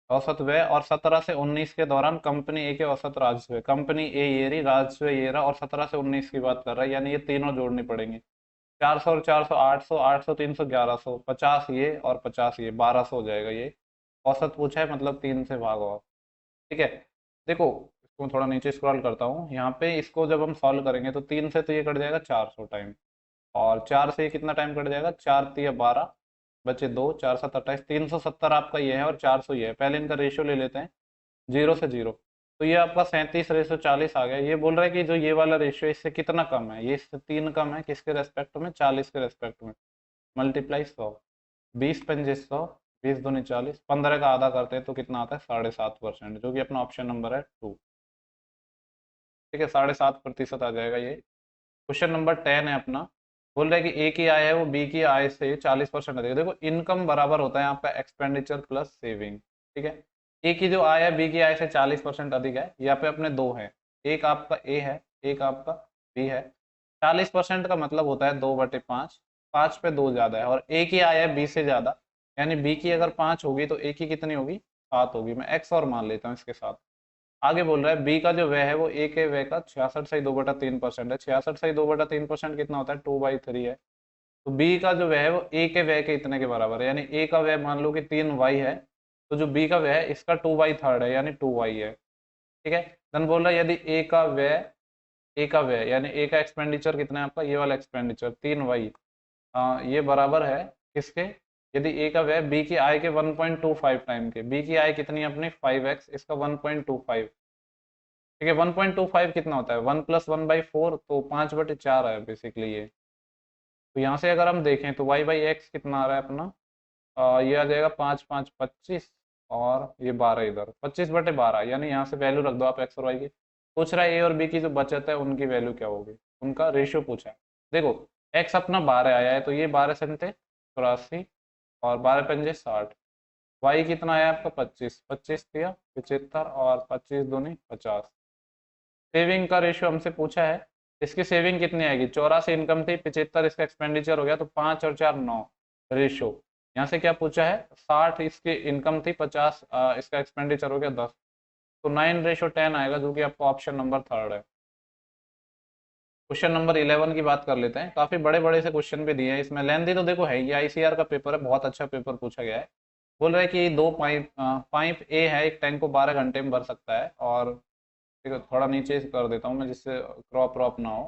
औसत व्यय, और 17 से 19 के दौरान कंपनी ए के औसत राजस्व, कंपनी ए ये रही, राजस्व ये रहा, और 17 से 19 की बात कर रहा है, यानी ये तीनों जोड़नी पड़ेंगी। 400 और 400, 800, 800, 300, 1100, 50 ये और 50 ये, 1200 हो जाएगा ये। औसत पूछा है, मतलब 3 से भागो। ठीक है, देखो इसको थोड़ा नीचे स्क्रॉल करता हूँ, यहाँ पे इसको जब हम सॉल्व करेंगे तो 3 से तो ये कट जाएगा 400 टाइम, और 4 से ये कितना टाइम कट जाएगा, 4 तिया 12, बचे 2, 4 7 28, 370 आपका ये है और 400 ये है। पहले इनका रेशियो ले लेते हैं, 0 से 0, तो ये आपका 37:40 आ गया। ये बोल रहा है कि जो ये वाला रेशियो इससे कितना कम है, ये इससे 3 कम है, किसके रेस्पेक्ट में, 40 के रेस्पेक्ट में। मल्टीप्लाई 100, 20 × 100, 20 × 2 = 40, 15 का आधा करते हैं तो कितना आता है, 7.5%, जो कि अपना ऑप्शन नंबर है 2। ठीक है, 7.5% आ जाएगा ये। क्वेश्चन नंबर 10 है अपना, बोल रहा है कि ए की आय है वो बी की आय से 40% अधिक है। देखो इनकम बराबर होता है आपका एक्सपेंडिचर प्लस सेविंग। ठीक है, ए की जो आय है बी की आय से 40% अधिक है। यहाँ पे अपने दो है, एक आपका ए है, एक आपका बी है। 40% का मतलब होता है 2/5, 5 पे 2 ज्यादा है, और ए की आय है बी से ज्यादा, यानी बी की अगर 5 होगी तो ए की कितनी होगी, 7 होगी। मैं एक्स और मान लेता हूँ इसके साथ। आगे बोल रहा है बी का जो व्यय है वो ए के व्यय का 66.2/3% है। 66/2/3% कितना होता है, 2/3 है। तो बी का जो व्यय है वो ए के व्यय के इतने के बराबर है, यानी ए का व्यय मान लो कि 3y है, तो जो बी का व्यय है इसका 2/3 है, यानी 2y है। ठीक है, देन बोल रहा है यदि ए का व्यय यानी ए का एक्सपेंडिचर कितना है आपका, ये वाला एक्सपेंडिचर 3y, ये बराबर है किसके, यदि ए का व्यय बी की आय के 1.25 टाइम के। बी की आय कितनी है अपनी 5x, इसका 1.25। ठीक है, 1.25 कितना होता है, 1 + 1/4, तो 5/4 है बेसिकली ये। तो यहाँ से अगर हम देखें तो y/x कितना आ रहा है अपना, ये आ जाएगा 5 5 25, और ये 12 इधर, 25/12, यानी यहाँ से वैल्यू रख दो आप x और y की। पूछ रहा है ए और बी की जो बचत है उनकी वैल्यू क्या होगी, उनका रेशियो पूछा है। देखो x अपना 12 आया है, तो ये 12 सत्ते 84, और 12×5 = 60। y कितना आया आपका 25, 25 दिया 75, और 25 दूनी 50। सेविंग का रेशियो हमसे पूछा है, इसकी सेविंग कितनी आएगी, 84 इनकम थी, 75 इसका एक्सपेंडिचर हो गया, तो 5 और 4 9 रेशियो। यहाँ से क्या पूछा है, 60 इसकी इनकम थी, 50 इसका एक्सपेंडिचर हो गया 10, तो 9:10 आएगा, जो कि आपका ऑप्शन नंबर 3 है। क्वेश्चन नंबर 11 की बात कर लेते हैं। काफी बड़े बड़े से क्वेश्चन भी दिए हैं इसमें, लेंदी तो देखो है, ये आईसीआर का पेपर है, बहुत अच्छा पेपर पूछा गया है। बोल रहा है कि दो पाइप ए है, एक टैंक को 12 घंटे में भर सकता है, और ठीक है थोड़ा नीचे कर देता हूँ मैं जिससे क्रॉप ना हो।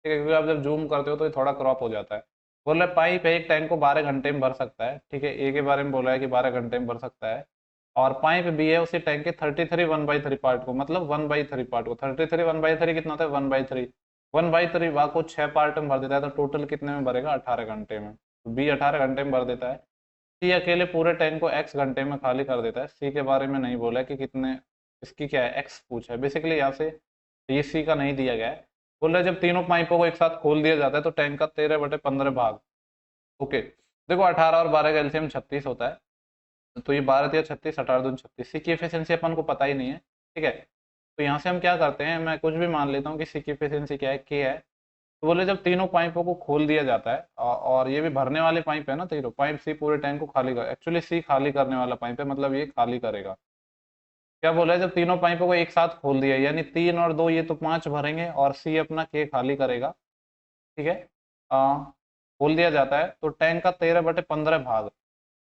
ठीक है, क्योंकि आप जब जूम करते हो तो ये थोड़ा क्रॉप हो जाता है। बोल रहा है पाइप एक टैंक को 12 घंटे में भर सकता है। ठीक है, ए के बारे में बोला है कि 12 घंटे में भर सकता है, और पाइप बी है उसी टैंक के 33 1/3 पार्ट को, मतलब 1/3 पार्ट को, 33 1/3 कितना होता है, 1/3, 1/3 भाग को 6 पार्ट में भर देता है, तो टोटल कितने में भरेगा, 18 घंटे में। तो बी 18 घंटे में भर देता है। सी अकेले पूरे टैंक को x घंटे में खाली कर देता है। सी के बारे में नहीं बोला है कि कितने, इसकी क्या है x पूछा है बेसिकली, यहाँ से ये सी का नहीं दिया गया है। बोल रहा है जब तीनों पाइपों को एक साथ खोल दिया जाता है तो टैंक का 13/15 भाग। ओके, देखो 18 और 12 का एलसीएम 36 होता है, तो ये 12 या 36, 18 दूनी 36। सी की एफिशिएंसी अपन को पता ही नहीं है। ठीक है, तो यहाँ से हम क्या करते हैं, मैं कुछ भी मान लेता हूँ कि सी की एफिशिएंसी क्या है, के है। तो बोले जब तीनों पाइपों को खोल दिया जाता है, और ये भी भरने वाले पाइप है ना, तीनों पाइप सी पूरे टैंक को खाली कर, एक्चुअली सी खाली करने वाला पाइप है, मतलब ये खाली करेगा। क्या बोला है, जब तीनों पाइपों को एक साथ खोल दिया, यानी 3 और 2 ये तो 5 भरेंगे, और सी अपना के खाली करेगा। ठीक है, खोल दिया जाता है तो टैंक का 13/15 भाग,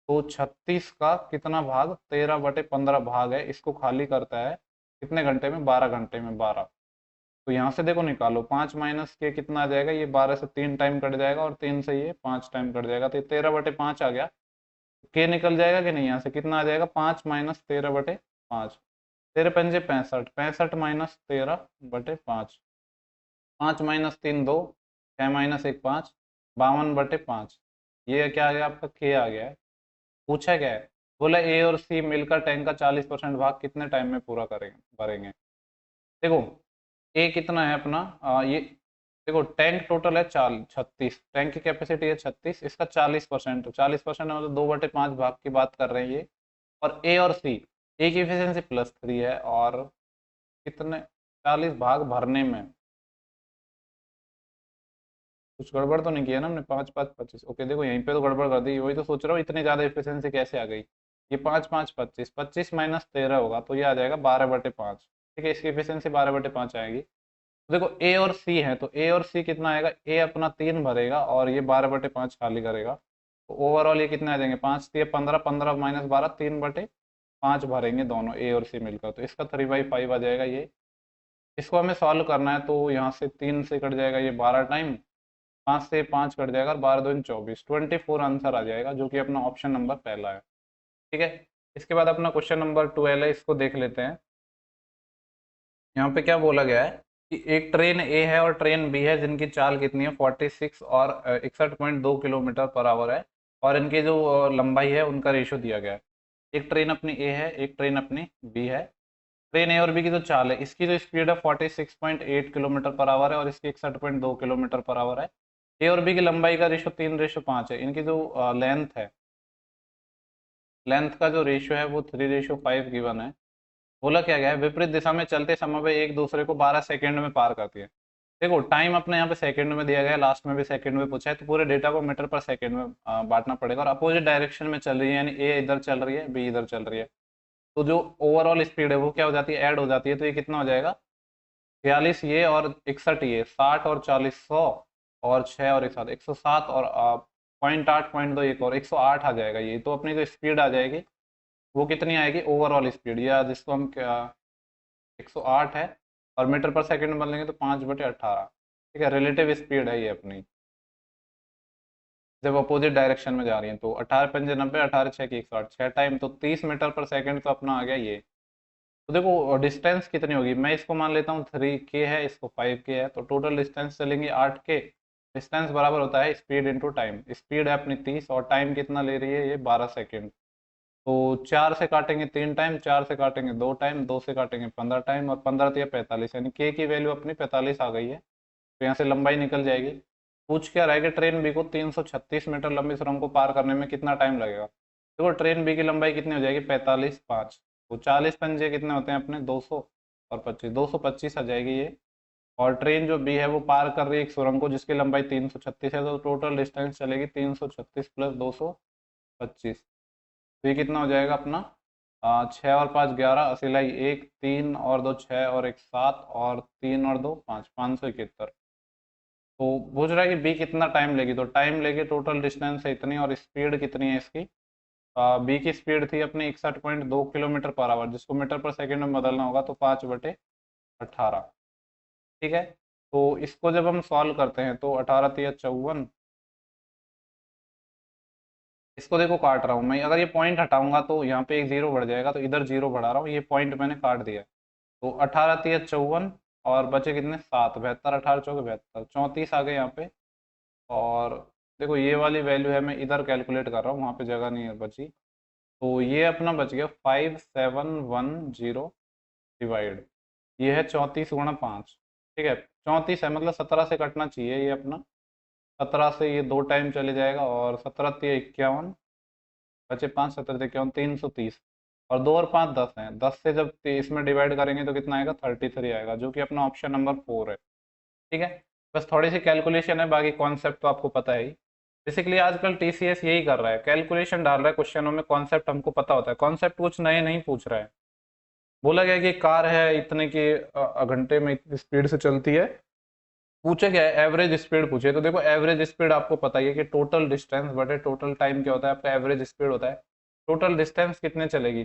तो 36 का कितना भाग, 13/15 भाग है, इसको खाली करता है कितने घंटे में, 12 घंटे में, 12। तो यहाँ से देखो निकालो, 5 माइनस के कितना आ जाएगा, ये 12 से 3 टाइम कट जाएगा, और 3 से ये 5 टाइम कट जाएगा, तो ये 13/5 आ गया। के निकल जाएगा कि नहीं, यहाँ से कितना आ जाएगा, 5 माइनस 13/5, 13×5 = 65, 65 माइनस 13/5, 5 माइनस 3 2, 6 माइनस 1 5, 52/5। ये क्या आ गया आपका, के आ गया है। पूछा क्या है, बोला ए और सी मिलकर टैंक का 40% भाग कितने टाइम में पूरा करेंगे, भरेंगे। देखो ए कितना है अपना, ये देखो टैंक टोटल है 36, टैंक की कैपेसिटी है 36, इसका 40%, तो 40% मतलब 2/5 भाग की बात कर रहे हैं ये। और ए और सी, ए की एफिशिएंसी +3 है, और कितने 40 भाग भरने में, कुछ गड़बड़ तो नहीं किया ना हमने, 5 5 25। ओके, देखो यहीं पे तो गड़बड़ कर दी, वही तो सोच रहा हूँ इतनी ज़्यादा एफिशिएंसी कैसे आ गई। ये 5 5 25, 25 माइनस 13 होगा, तो ये आ जाएगा 12/5। ठीक है, इसकी एफिशिएंसी 12/5 आएगी। देखो ए और सी है, तो ए और सी कितना आएगा, ए अपना 3 भरेगा और ये 12/5 खाली करेगा, तो ओवरऑल ये कितने आ जाएंगे, 5×3 = 15, 15 - 12 3/5 भरेंगे दोनों ए और सी मिलकर, तो इसका 3/5 आ जाएगा ये। इसको हमें सॉल्व करना है, तो यहाँ से 3 से कट जाएगा ये 12 टाइम, 5 से 5 कट जाएगा, 12×2 = 24, 24 आंसर आ जाएगा, जो कि अपना ऑप्शन नंबर पहला है। ठीक है, इसके बाद अपना क्वेश्चन नंबर 12 है, इसको देख लेते हैं। यहाँ पे क्या बोला गया है कि एक ट्रेन ए है और ट्रेन बी है, जिनकी चाल कितनी है, 46 और 61.2 km/h है, और इनकी जो लंबाई है उनका रेशो दिया गया है। एक ट्रेन अपनी ए है, एक ट्रेन अपनी बी है। ट्रेन ए और बी की जो चाल है, इसकी जो स्पीड है 46.8 km/h है और इसकी 61.2 km/h है। ए और बी की लंबाई का रेशो 3:5 है। इनकी जो लेंथ है, लेंथ का जो रेशियो है वो 3:5 गिवन है। बोला क्या गया है, विपरीत दिशा में चलते समय वे एक दूसरे को 12 सेकंड में पार करती है। देखो टाइम अपने यहाँ पे सेकंड में दिया गया है, लास्ट में भी सेकंड में पूछा है, तो पूरे डेटा को मीटर पर सेकंड में बांटना पड़ेगा, और अपोजिट डायरेक्शन में चल रही है, यानी ए इधर चल रही है, बी इधर चल रही है, तो जो ओवरऑल स्पीड है वो क्या हो जाती है, ऐड हो जाती है, तो ये कितना हो जाएगा, 46 ये और 61 ये, 60 और 40 100 और 6 और 1 7, 107 और 0.8 0.2 एक और 108 आ जाएगा। ये तो अपनी जो स्पीड आ जाएगी वो कितनी आएगी, ओवरऑल स्पीड, या जिसको हम क्या 108 है, और मीटर पर सेकंड में बदलेंगे तो 5/18। ठीक है, रिलेटिव स्पीड है ये अपनी, जब अपोजिट डायरेक्शन में जा रही है, तो 18×5 = 90, 18×6 = 108, 6 टाइम, तो 30 मीटर पर सेकंड तो अपना आ गया ये। तो देखो डिस्टेंस कितनी होगी, मैं इसको मान लेता हूँ 3K है, इसको 5K है, तो टोटल डिस्टेंस चलेंगे 8K। डिस्टेंस बराबर होता है स्पीड इंटू टाइम, स्पीड है अपनी 30 और टाइम कितना ले रही है ये 12 सेकेंड। तो 4 से काटेंगे 3 टाइम, 4 से काटेंगे 2 टाइम, 2 से काटेंगे 15 टाइम, और 15×3 = 45, यानी के की वैल्यू अपनी 45 आ गई है। तो यहाँ से लंबाई निकल जाएगी। पूछ क्या रहा है कि ट्रेन बी को 336 मीटर लंबी सुरंग को पार करने में कितना टाइम लगेगा। देखो ट्रेन बी की लंबाई कितनी हो जाएगी, 45 5, तो 40×5 कितने होते हैं अपने 200 और 25, 225 आ जाएगी ये। और ट्रेन जो बी है वो पार कर रही है एक सुरंग को जिसकी लंबाई 336 है, तो टोटल डिस्टेंस चलेगी 336 + 225, तो ये कितना हो जाएगा अपना 6 और 5 11, असिलाई 1 3 और 2 6 और 1 7 और 3 और 2 5, 571। तो पूछ रहा है कि बी कितना टाइम लेगी, तो टाइम लेगी, टोटल डिस्टेंस है इतनी, और स्पीड कितनी है इसकी, बी की स्पीड थी अपनी 61.2 km/h, जिसको मीटर पर सेकंड में बदलना होगा, तो 5/18। ठीक है, तो इसको जब हम सॉल्व करते हैं तो 18×3 = 54। इसको देखो काट रहा हूँ मैं, अगर ये पॉइंट हटाऊंगा तो यहाँ पे एक जीरो बढ़ जाएगा, तो इधर जीरो बढ़ा रहा हूँ, ये पॉइंट मैंने काट दिया। तो 18×3 = 54 और बचे कितने 7, 72, 18×4 = 72, 34 आ गए यहाँ पे। और देखो ये वाली वैल्यू है, मैं इधर कैलकुलेट कर रहा हूँ, वहाँ पे जगह नहीं है बची, तो ये अपना बच गया 5710 डिवाइड, ये है 34×5। ठीक है, 34 है, मतलब 17 से कटना चाहिए ये अपना, 17 से ये 2 टाइम चले जाएगा, और 17×3 = 51, बचे 5, 17×3 = 51, 330, और 2 और 5 10 हैं, 10 से जब इसमें डिवाइड करेंगे तो कितना आएगा 33 आएगा, जो कि अपना ऑप्शन नंबर 4 है। ठीक है, बस थोड़ी सी कैलकुलेशन है, बाकी कॉन्सेप्ट तो आपको पता है ही। बेसिकली आजकल टीसीएस यही कर रहा है, कैलकुलेशन डाल रहा है क्वेश्चनों में, कॉन्सेप्ट हमको पता होता है, कॉन्सेप्ट कुछ नए नहीं पूछ रहा है। बोला गया कि कार है इतने के घंटे में इतनी स्पीड से चलती है, पूछे क्या है एवरेज स्पीड पूछे, तो देखो एवरेज स्पीड आपको पता ही है कि टोटल डिस्टेंस बटे टोटल टाइम क्या होता है, आपका एवरेज स्पीड होता है। टोटल डिस्टेंस कितने चलेगी,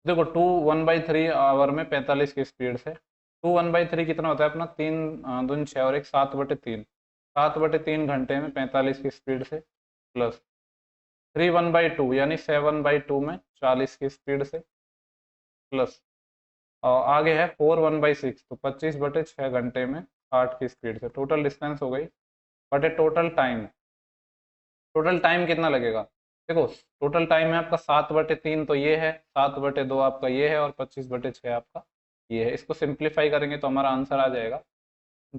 देखो 2 1/3 आवर में 45 की स्पीड से, 2 1/3 कितना होता है अपना 3 दूनी 6 और 1 7/3, 7/3 घंटे में 45 की स्पीड से, प्लस 3 1/2 यानी 7/2 में 40 की स्पीड से, प्लस और आगे है 4 1/6, तो 25/6 घंटे में 60 की स्पीड से, टोटल डिस्टेंस हो गई बटे टोटल टाइम। टोटल टाइम कितना लगेगा, देखो टोटल टाइम है आपका 7/3, तो ये है 7/2 आपका ये है, और 25/6 आपका ये है। इसको सिंप्लीफाई करेंगे तो हमारा आंसर आ जाएगा।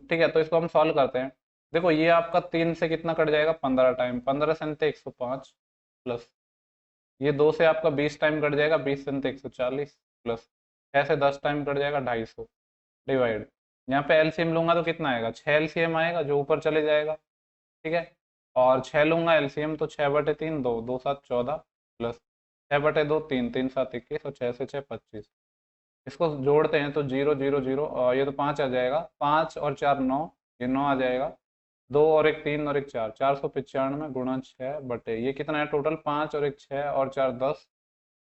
ठीक है, तो इसको हम सॉल्व करते हैं। देखो ये आपका 3 से कितना कट जाएगा 15 टाइम, 15 से 105, प्लस ये 2 से आपका 20 टाइम कट जाएगा, 20 से 140, प्लस 6 से 10 टाइम कट जाएगा 250, डिवाइड, यहाँ पे एलसीएम लूंगा तो कितना आएगा 6 एलसीएम आएगा, जो ऊपर चले जाएगा। ठीक है, और 6 लूंगा एलसीएम, तो 6/3 2, 2 7 14, प्लस 6/2 3, 3 7 21, और 6 से 6 25, इसको जोड़ते हैं तो 0 0 0, ये तो 5 आ जाएगा, 5 और 4 9, ये 9 आ जाएगा, 2 और एक 3 और एक 4, 495 गुणा 6 बटे ये कितना है टोटल, 5 और एक 6 और 4 10,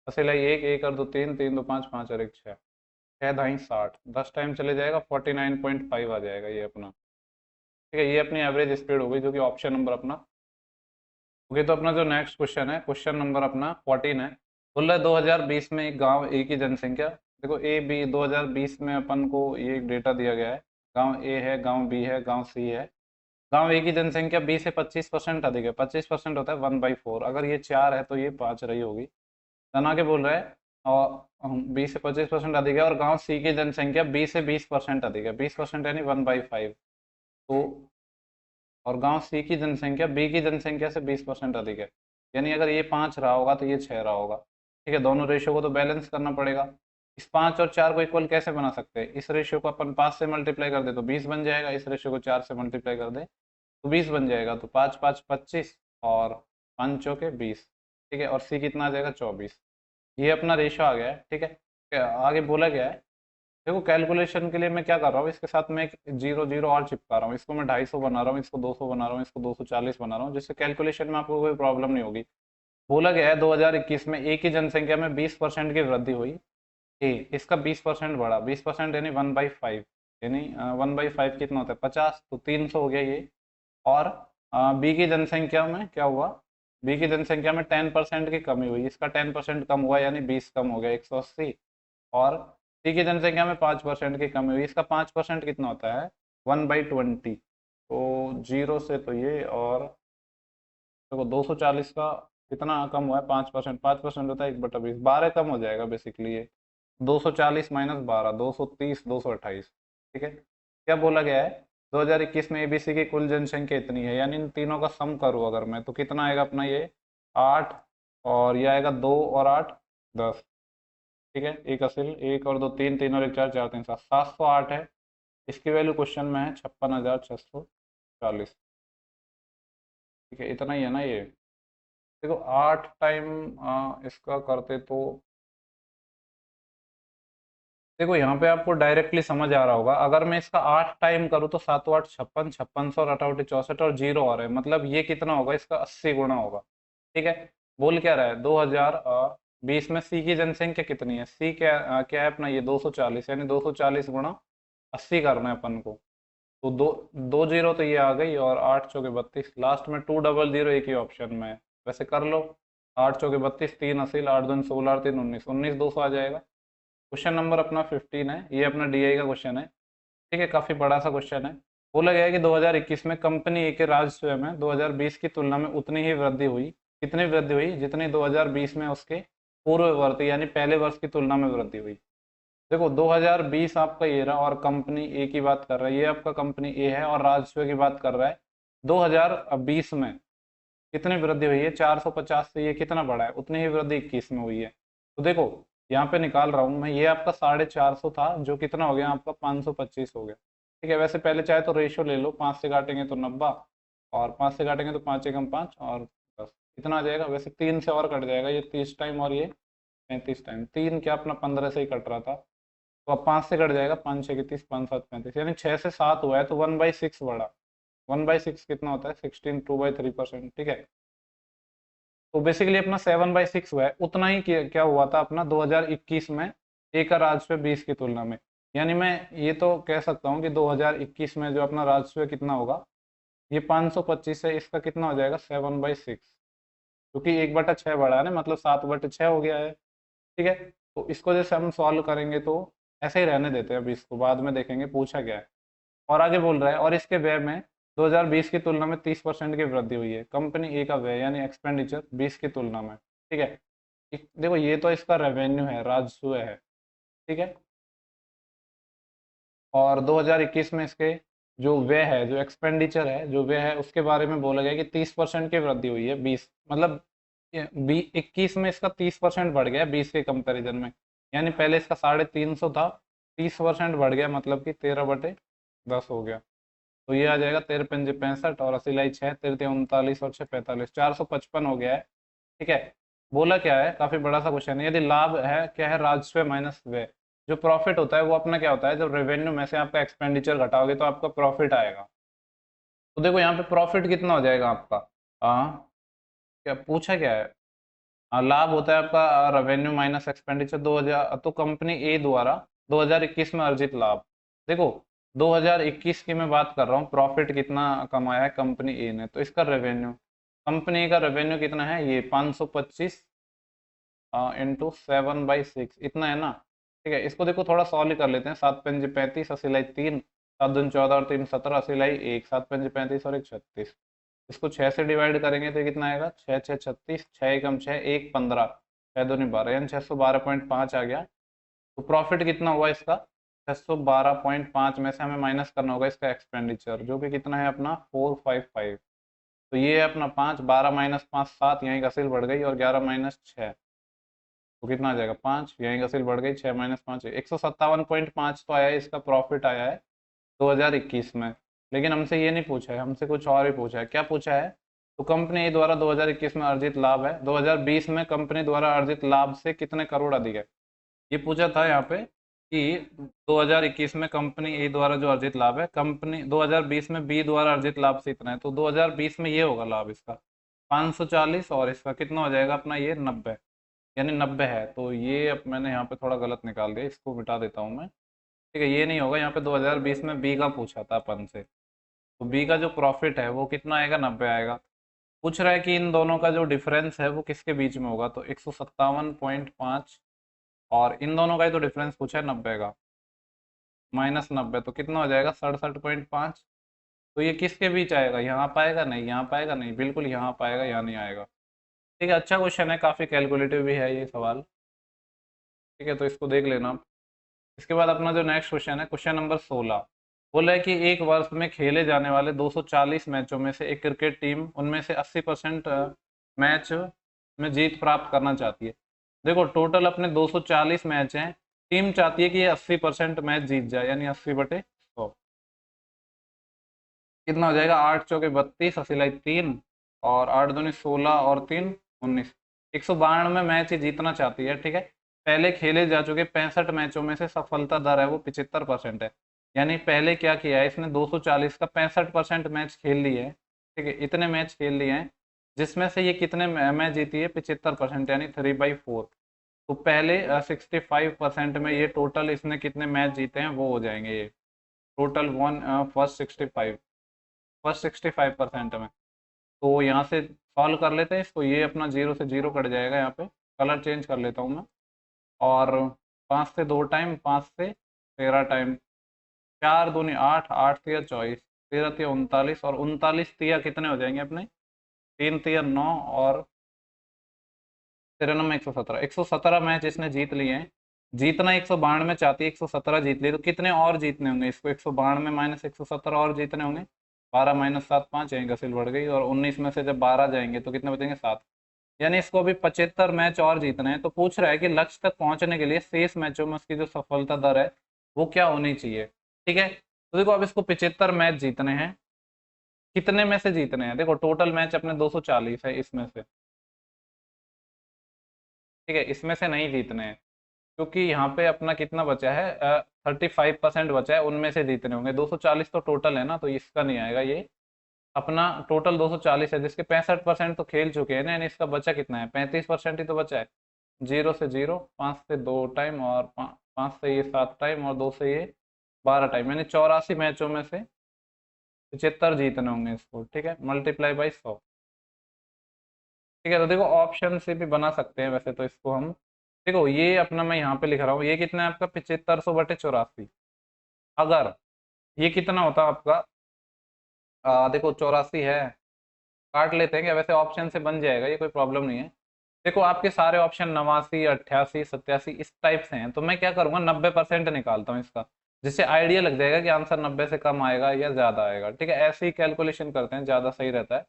असेलाई एक, एक और दो तीन, तीन दो पाँच, पाँच और एक 6, 6 दाई 60, 10 टाइम चले जाएगा, 49.5 आ जाएगा ये अपना। ठीक है, ये अपनी एवरेज स्पीड हो गई जो कि ऑप्शन नंबर अपना। ओके, तो अपना जो नेक्स्ट क्वेश्चन है, क्वेश्चन नंबर अपना 14 है। बोल रहा है 2020 में एक गांव ए की जनसंख्या, देखो ए बी 2020 में अपन को ये डेटा दिया गया है, गांव ए है, गांव बी है, गांव सी है। गांव ए की जनसंख्या 20 से 25% अधिक है, 25% होता है 1/4, अगर ये 4 है तो ये 5 रही होगी। तना के बोल रहा है और 20 से 25% अधिक है, और गांव सी की जनसंख्या 20 से 20% अधिक है, 20% यानी 1/5। तो और गांव सी की जनसंख्या बी की जनसंख्या से 20% अधिक है, यानी अगर ये 5 रहा होगा तो ये 6 रहा होगा। ठीक है, दोनों रेशियो को तो बैलेंस करना पड़ेगा। इस 5 और 4 को इक्वल कैसे बना सकते हैं, इस रेशियो को अपन 5 से मल्टीप्लाई कर दे तो 20 बन जाएगा, इस रेशियो को 4 से मल्टीप्लाई कर दे तो 20 बन जाएगा, तो 5 5 25 और 5 चौके 20। ठीक है, और सी कितना आ जाएगा 24। ये अपना रेशियो आ गया है। ठीक है, आगे बोला गया है, देखो कैलकुलेशन के लिए मैं क्या कर रहा हूँ, इसके साथ में एक 0 0 और चिपका रहा हूँ, इसको मैं 250 बना रहा हूँ, इसको 200 बना रहा हूँ, इसको 240 बना रहा हूँ, जिससे कैलकुलेशन में आपको कोई प्रॉब्लम नहीं होगी। बोला गया है 2021 में ए की जनसंख्या में 20% की वृद्धि हुई, ए इसका 20% बढ़ा, 20% यानी 1/5, यानी 1/5 कितना होता है 50, तो 300 हो गया ये। और बी की जनसंख्या में क्या हुआ, बी की जनसंख्या में 10% की कमी हुई, इसका 10% कम हुआ यानी 20 कम हो गया 180। और सी की जनसंख्या में 5% की कमी हुई, इसका 5% कितना होता है 1/20। तो जीरो से तो ये, और देखो 240 का कितना कम हुआ है 5%, 5% होता है 1/20, 12 कम हो जाएगा बेसिकली ये, 240 माइनस 12, 230, 228। ठीक है, क्या बोला गया है 2021 में एबीसी की कुल जनसंख्या इतनी है, यानी इन तीनों का सम करूँ अगर मैं तो कितना आएगा अपना ये 8, और ये आएगा 2 और 8 10। ठीक है, एक असिल, एक और दो तीन, तीन और एक चार, चार तीन सात, 708 है। इसकी वैल्यू क्वेश्चन में है 56,640। ठीक है, इतना ही है ना ये। देखो 8 टाइम इसका करते तो देखो यहाँ पे आपको डायरेक्टली समझ आ रहा होगा, अगर मैं इसका 8 टाइम करूँ तो 7 8 56, 5600 और 8 64 और जीरो और है, मतलब ये कितना होगा इसका 80 गुना होगा। ठीक है, बोल क्या रहा है 2020 में सी की जनसंख्या कितनी है, सी क्या है अपना ये 240, यानी 240 गुणा 80 करना है अपन को। तो दो दो जीरो तो ये आ गई, और 8 चौके 32, लास्ट में 200 एक ही ऑप्शन में है, वैसे कर लो। 8 चौके 32, 3 असील, 8 दूनी 16, 3 19, 19 200 आ जाएगा। क्वेश्चन नंबर अपना 15 है, ये अपना डीआई का क्वेश्चन है। ठीक है, काफी बड़ा सा क्वेश्चन है। बोला गया है कि 2021 में कंपनी ए के राजस्व में 2020 की तुलना में उतनी ही वृद्धि हुई, कितनी वृद्धि हुई जितनी 2020 में उसके पूर्ववर्ती यानी पहले वर्ष की तुलना में वृद्धि हुई। देखो 2020 आपका ये रहा, और कंपनी ए की बात कर रहा है, ये आपका कंपनी ए है और राजस्व की बात कर रहा है। 2020 में कितनी वृद्धि हुई है 450 से, ये कितना बढ़ा है, उतनी ही वृद्धि 21 में हुई है। तो देखो यहाँ पे निकाल रहा हूँ मैं, ये आपका 450 था जो कितना हो गया आपका 525 हो गया। ठीक है, वैसे पहले चाहे तो रेशियो ले लो, 5 से काटेंगे तो 90, और 5 से काटेंगे तो 5 एकम 5 और 10, इतना आ जाएगा। वैसे 3 से और कट जाएगा, ये 30 टाइम और ये 35 टाइम, 3 क्या अपना 15 से ही कट रहा था, तो अब 5 से कट जाएगा, 5 6 30, 5 7 35, यानी 6 से 7 हुआ है, तो 1/6 बढ़ा। 1/6 कितना होता है 16, 2/3%। ठीक है, तो बेसिकली अपना 7/6 हुआ है, उतना ही क्या हुआ था अपना 2021 में ए का राजस्व 20 की तुलना में। यानी मैं ये तो कह सकता हूँ कि 2021 में जो अपना राजस्व कितना होगा, ये 525 है, इसका कितना हो जाएगा 7/6, क्योंकि 1/6 बढ़ा है ना, मतलब 7/6 हो गया है। ठीक है, तो इसको जैसे हम सॉल्व करेंगे तो ऐसे ही रहने देते हैं, अभी इसको बाद में देखेंगे पूछा गया है। और आगे बोल रहा है, और इसके व्यय में 2020 की तुलना में 30% की वृद्धि हुई है, कंपनी ए का व्यय यानी एक्सपेंडिचर 20 की तुलना में। ठीक है, देखो ये तो इसका रेवेन्यू है, राजस्व है। ठीक है, और 2021 में इसके जो व्यय है, जो एक्सपेंडिचर है, जो व्यय है, उसके बारे में बोला गया कि 30% की वृद्धि हुई है, 20 मतलब 21 में इसका 30% बढ़ गया 20 के कंपैरिजन में, यानी पहले इसका 350 था, 30% बढ़ गया, मतलब कि 13/10 हो गया। तो ये आ जाएगा 13 पंजे 65, और 80 लाई 6, 13 39 और 6 45, 455 हो गया है। ठीक है, बोला क्या है, काफी बड़ा सा क्वेश्चन है, यदि लाभ है क्या है राजस्व माइनस व्यय, जो प्रॉफिट होता है वो अपना क्या होता है, जब रेवेन्यू में से आपका एक्सपेंडिचर घटाओगे तो आपका प्रॉफिट आएगा। तो देखो यहाँ पे प्रॉफिट कितना हो जाएगा आपका, क्या पूछा क्या है, लाभ होता है आपका रेवेन्यू माइनस एक्सपेंडिचर 2000, तो कंपनी ए द्वारा 2021 में अर्जित लाभ। देखो 2021 की मैं बात कर रहा हूँ, प्रॉफिट कितना कमाया है कंपनी ए ने, तो इसका रेवेन्यू, कंपनी ए का रेवेन्यू कितना है, ये 525 इंटू 7/6 इतना है ना। ठीक है, इसको देखो थोड़ा सॉल्व कर लेते हैं। 7×5 = 35, 80/3, 7×2 = 14 और 3 = 17, 80/1, 7×5 = 35 और 1 = 36। इसको 6 से डिवाइड करेंगे तो कितना आएगा, 6 × 6 = 36, 6 × 6 = 1 = 15, 6 दूनी 12, यानी 612.5 आ गया। तो प्रॉफिट कितना हुआ इसका, 612.5 में से हमें माइनस करना होगा इसका एक्सपेंडिचर, जो कि कितना है अपना 455। तो ये है अपना 5, 12 - 5 7, यहीं घसील बढ़ गई, और 11 - 6 तो कितना आ जाएगा 5, यहीं घसील बढ़ गई, 6 - 5 157.5 तो आया है, इसका प्रॉफिट आया है 2021 में। लेकिन हमसे ये नहीं पूछा है, हमसे कुछ और ही पूछा है। क्या पूछा है, तो कंपनी द्वारा 2021 में अर्जित लाभ है, 2020 में कंपनी द्वारा अर्जित लाभ से कितने करोड़ अधिक है, ये पूछा था यहाँ पे कि 2021 में कंपनी ए द्वारा जो अर्जित लाभ है, कंपनी 2020 में बी द्वारा अर्जित लाभ से इतना है, तो 2020 में ये होगा लाभ इसका 540, और इसका कितना हो जाएगा अपना ये 90, यानी 90 है। तो ये अब मैंने यहाँ पे थोड़ा गलत निकाल दिया, इसको मिटा देता हूँ मैं। ठीक है, ये नहीं होगा, यहाँ पे 2020 में बी का पूछा था अपन से, तो बी का जो प्रॉफिट है वो कितना आएगा, 90 आएगा। पूछ रहा है कि इन दोनों का जो डिफरेंस है वो किसके बीच में होगा, तो 157.5, और इन दोनों का ही तो डिफरेंस पूछा है 90 का, -90, तो कितना हो जाएगा 67.5। तो ये किसके बीच आएगा, यहाँ पाएगा नहीं, यहाँ पाएगा नहीं, बिल्कुल यहाँ पाएगा, यहाँ नहीं आएगा। ठीक है, अच्छा क्वेश्चन है, काफ़ी कैलकुलेटिव भी है ये सवाल। ठीक है, तो इसको देख लेना आप। इसके बाद अपना जो नेक्स्ट क्वेश्चन है, क्वेश्चन नंबर 16, बोला है कि एक वर्ष में खेले जाने वाले 240 मैचों में से एक क्रिकेट टीम उनमें से 80% मैच में जीत प्राप्त करना चाहती है। देखो टोटल अपने 240 मैच हैं, टीम चाहती है कि ये 80% मैच जीत जाए, यानी 80/100, कितना हो जाएगा, 8 चौके 32, 80/3, और 8 दूनी 16, और 3 19, 192 मैच ही जीतना चाहती है। ठीक है, पहले खेले जा चुके 65 मैचों में से सफलता दर है वो 75% है, यानी पहले क्या किया है इसने, 240 का 65% मैच खेल लिए है। ठीक है, इतने मैच खेल लिए हैं, जिसमें से ये कितने मैच जीती है, 75%, यानी 3/4। तो पहले 65% में ये टोटल इसने कितने मैच जीते हैं वो हो जाएंगे, ये टोटल फर्स्ट 65% में। तो यहाँ से सॉल्व कर लेते हैं इसको, ये अपना 0 से 0 कट जाएगा, यहाँ पे कलर चेंज कर लेता हूँ मैं, और 5 से 2 टाइम, 5 से 13 टाइम, 4 दूनी 8, 8 तिया 24, 13 तिया 39, और 39 तिया कितने हो जाएंगे अपने, 3 तिया 9, और 93 117, 117 मैच इसने जीत लिए हैं। जीतना 192 चाहती है, 117 जीत लिए, तो कितने और जीतने होंगे इसको, 192 - 117 और जीतने होंगे, 12 - 7 5, यहीं घसील बढ़ गई, और 19 में से जब 12 जाएंगे तो कितने बचेंगे, 7, यानी इसको अभी 75 मैच और जीतने हैं। तो पूछ रहा है कि लक्ष्य तक पहुंचने के लिए शेष मैचों में उसकी जो सफलता दर है वो क्या होनी चाहिए। ठीक है, तो देखो अब इसको 75 मैच जीतने हैं, कितने में से जीतने हैं, देखो टोटल मैच अपने 240 है, इसमें से, ठीक है, इसमें से नहीं जीतने हैं, क्योंकि यहाँ पे अपना कितना बचा है, 35% बचा है, उनमें से जीतने होंगे। 240 तो टोटल है ना, तो इसका नहीं आएगा, ये अपना टोटल 240 है, जिसके 65% तो खेल चुके हैं ना, यानी इसका बचा कितना है, 35% ही तो बचा है। 0 से 0, 5 से 2 टाइम, और 5 से ये 7 टाइम, और 2 से ये 12 टाइम, यानी 84 मैचों में से 75 जीतने होंगे इसको। ठीक है, × 100। ठीक है, तो देखो ऑप्शन से भी बना सकते हैं वैसे तो इसको हम। देखो ये अपना मैं यहाँ पे लिख रहा हूँ, ये कितना है आपका 7500/84। अगर ये कितना होता आपका, देखो 84 है, काट लेते हैं क्या, वैसे ऑप्शन से बन जाएगा, ये कोई प्रॉब्लम नहीं है। देखो आपके सारे ऑप्शन 89, 88, 87 इस टाइप से हैं, तो मैं क्या करूँगा, 90% निकालता हूँ इसका, जिससे आइडिया लग जाएगा कि आंसर 90 से कम आएगा या ज़्यादा आएगा। ठीक है, ऐसे ही कैलकुलेशन करते हैं, ज़्यादा सही रहता है।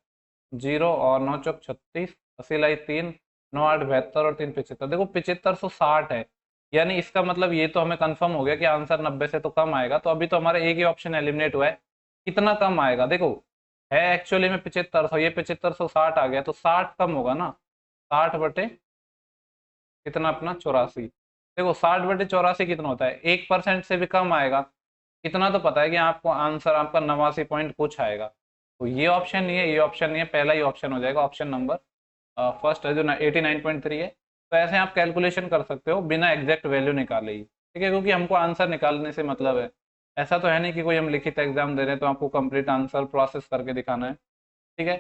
0 और 9 चौक 36, 80/3, 9 8 72, और 3 75, देखो 7560 है, यानी इसका मतलब ये तो हमें कंफर्म हो गया कि आंसर 90 से तो कम आएगा। तो अभी तो हमारा एक ही ऑप्शन एलिमिनेट हुआ है, कितना कम आएगा, देखो है एक्चुअली में 7500, ये 7560 आ गया, तो 60 कम होगा ना, 60 बटे कितना अपना 84, देखो 60/84 कितना होता है, 1% से भी कम आएगा। इतना तो पता है कि आपको आंसर आपका 89 पॉइंट कुछ आएगा। तो ये ऑप्शन नहीं है, ये ऑप्शन नहीं है, पहला ही ऑप्शन हो जाएगा, ऑप्शन नंबर फर्स्ट है जो 89.3 है। तो ऐसे आप कैलकुलेशन कर सकते हो बिना एग्जैक्ट वैल्यू निकाले ही, ठीक है, क्योंकि हमको आंसर निकालने से मतलब है। ऐसा तो है नहीं कि कोई हम लिखित एग्जाम दे रहे हैं तो आपको कंप्लीट आंसर प्रोसेस करके दिखाना है, ठीक है।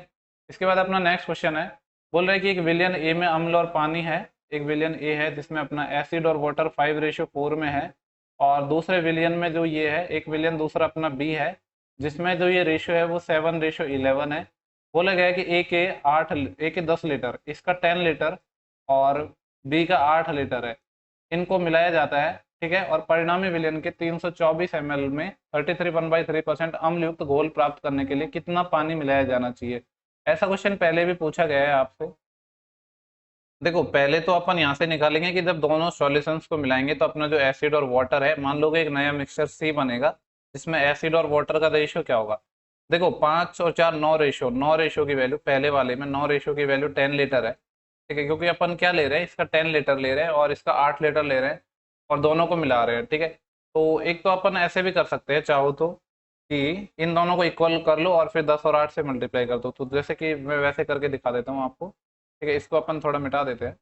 इसके बाद अपना नेक्स्ट क्वेश्चन है, बोल रहे हैं कि एक विलियन ए में अम्ल और पानी है। एक विलियन ए है जिसमें अपना एसिड और वाटर 5:4 में है, और दूसरे विलियन में जो ये है, एक विलियन दूसरा अपना बी है, जिसमें जो ये रेशियो है वो 7:11 है। बोला गया है कि ए के 10 लीटर, इसका 10 लीटर, और बी का 8 लीटर है, इनको मिलाया जाता है, ठीक है। और परिणामी विलयन के 324 ml में 33 1/3% अम्लयुक्त घोल प्राप्त करने के लिए कितना पानी मिलाया जाना चाहिए। ऐसा क्वेश्चन पहले भी पूछा गया है आपसे। देखो पहले तो अपन यहाँ से निकालेंगे कि जब दोनों सॉल्यूशंस को मिलाएंगे तो अपना जो एसिड और वाटर है, मान लो कि एक नया मिक्सचर सी बनेगा जिसमें एसिड और वाटर का रेशियो क्या होगा। देखो 5 और 4 9 रेशियो की वैल्यू, पहले वाले में 9 रेशियो की वैल्यू 10 लीटर है, ठीक है, क्योंकि अपन क्या ले रहे हैं, इसका 10 लीटर ले रहे हैं और इसका 8 लीटर ले रहे हैं, और दोनों को मिला रहे हैं, ठीक है। तो एक तो अपन ऐसे भी कर सकते हैं चाहो तो, कि इन दोनों को इक्वल कर लो और फिर 10 और 8 से मल्टीप्लाई कर दो। तो जैसे कि मैं वैसे करके दिखा देता हूँ आपको, ठीक है। इसको अपन थोड़ा मिटा देते हैं।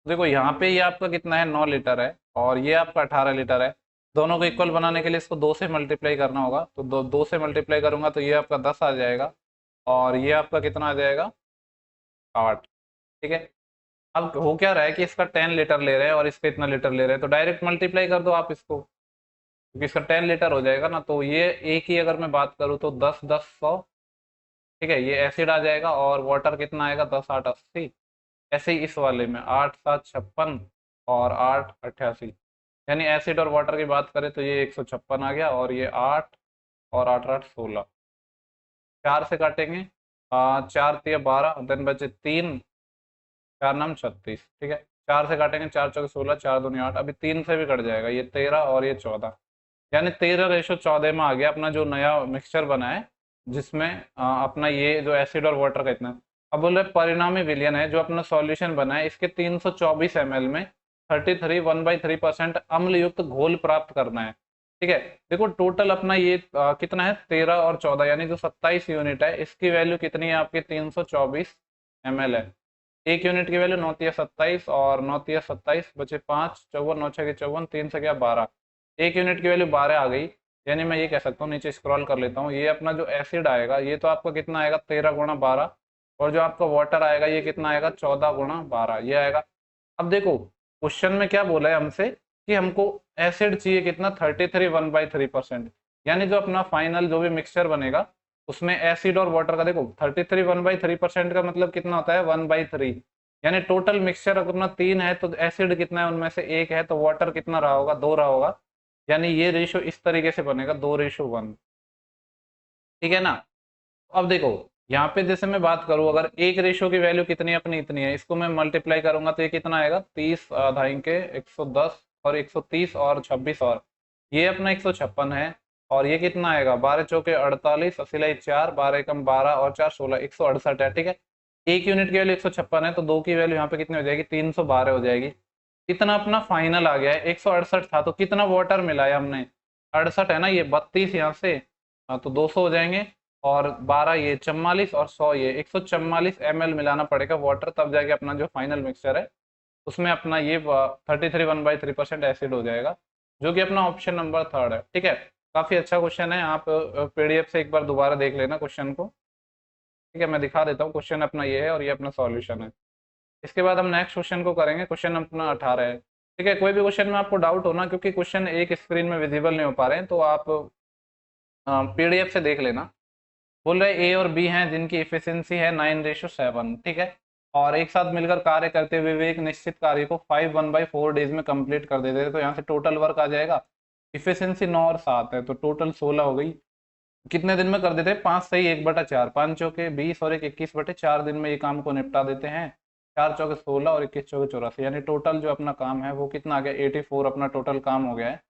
देखो यहाँ पे ये आपका कितना है, 9 लीटर है, और ये आपका 18 लीटर है। दोनों को इक्वल बनाने के लिए इसको 2 से मल्टीप्लाई करना होगा, तो दो से मल्टीप्लाई करूंगा तो ये आपका 10 आ जाएगा, और ये आपका कितना आ जाएगा, 8, ठीक है। अब हो क्या रहा है कि इसका 10 लीटर ले रहे हैं और इसका इतना लीटर ले रहे हैं, तो डायरेक्ट मल्टीप्लाई कर दो आप इसको, क्योंकि इसका 10 लीटर हो जाएगा ना। तो ये एक ही अगर मैं बात करूँ तो 10 10 100, ठीक है, ये एसिड आ जाएगा, और वाटर कितना आएगा, 10 8 80। ऐसे ही इस वाले में 8 7 56 और 8 88, यानी एसिड और वाटर की बात करें तो ये 156 आ गया, और ये 8 और 8 8 16। 4 से काटेंगे, 4 3 12, देन बचे 3, 4 9 36, ठीक है। 4 से काटेंगे, 4 4 16, 4 2 8, अभी 3 से भी कट जाएगा, ये 13 और ये 14, यानी 13:14 में आ गया अपना जो नया मिक्सचर बना है, जिसमें अपना ये जो एसिड और वाटर का इतना है। अब बोल रहे परिणामी विलयन है जो अपना सॉल्यूशन बना है, इसके 324 ml में 33 1/3% अम्लयुक्त घोल प्राप्त करना है, ठीक है। देखो टोटल अपना ये कितना है, 13 और 14, यानी जो 27 यूनिट है, इसकी वैल्यू कितनी है आपकी, 324 ml है। एक यूनिट की वैल्यू 9 3 27, और 9 3 27 बचे 5, 54 9 6 54, 3 से क्या 12, एक यूनिट की वैल्यू 12 आ गई। यानी मैं ये कह सकता हूँ, नीचे स्क्रॉल कर लेता हूँ, ये अपना जो एसिड आएगा ये तो आपका कितना आएगा, 13 × 12, और जो आपका वाटर आएगा ये कितना आएगा, 14 × 12 ये आएगा। अब देखो क्वेश्चन में क्या बोला है हमसे, कि हमको एसिड चाहिए कितना, 33 1/3%, यानी जो अपना फाइनल जो भी मिक्सचर बनेगा उसमें एसिड और वाटर का, देखो 33 1/3% का मतलब कितना होता है, 1/3, यानी टोटल मिक्सचर अगर अपना 3 है तो एसिड कितना है उनमें से 1 है, तो वाटर कितना रहा होगा, 2 रहा होगा, यानी ये रेशियो इस तरीके से बनेगा, 2:1, ठीक है ना। अब देखो यहाँ पे जैसे मैं बात करूँ, अगर एक रेशियो की वैल्यू कितनी अपनी इतनी है, इसको मैं मल्टीप्लाई करूंगा तो ये कितना आएगा, 30 आधाई के 110 और 130 और 26, और ये अपना 156 है, और ये कितना आएगा, 12 चौके 48, सिलाई 4, 12 एकम 12 और 4 16, 168 है, ठीक है। एक यूनिट की वैल्यू 156 है, तो दो की वैल्यू यहाँ पे कितनी हो जाएगी, 312 हो जाएगी। कितना अपना फाइनल आ गया है, 168 था, तो कितना वाटर मिलाया हमने, 68 है ना, ये 32 यहाँ से, हाँ तो 200 हो जाएंगे, और 12 ये 44, और 100 ये 144 ml मिलाना पड़ेगा वाटर, तब जाके अपना जो फाइनल मिक्सचर है उसमें अपना ये 33 1/3% एसिड हो जाएगा, जो कि अपना ऑप्शन नंबर 3 है, ठीक है। काफी अच्छा क्वेश्चन है, आप पीडीएफ से एक बार दोबारा देख लेना क्वेश्चन को, ठीक है। मैं दिखा देता हूँ, क्वेश्चन अपना ये है और ये अपना सॉल्यूशन है। इसके बाद हम नेक्स्ट क्वेश्चन को करेंगे, क्वेश्चन अपना 18 है, ठीक है। कोई भी क्वेश्चन में आपको डाउट हो ना, क्योंकि क्वेश्चन एक स्क्रीन में विजिबल नहीं हो पा रहे हैं, तो आप पीडीएफ से देख लेना। बोल रहे ए और बी हैं जिनकी इफिशियंसी है 9:7, ठीक है, और एक साथ मिलकर कार्य करते हुए वे एक निश्चित कार्य को 5 1/4 डेज में कंप्लीट कर देते हैं। तो यहाँ से टोटल वर्क आ जाएगा, इफिशियंसी 9 और 7 है, तो टोटल 16 हो गई। कितने दिन में कर देते हैं, 5 सही 1/4, 5 चौके 20 और 21/4 दिन में ये काम को निपटा देते हैं। 4 चौके 16 और 21 चौके 84, यानी टोटल जो अपना काम है वो कितना आ गया, 84 अपना टोटल काम हो गया है।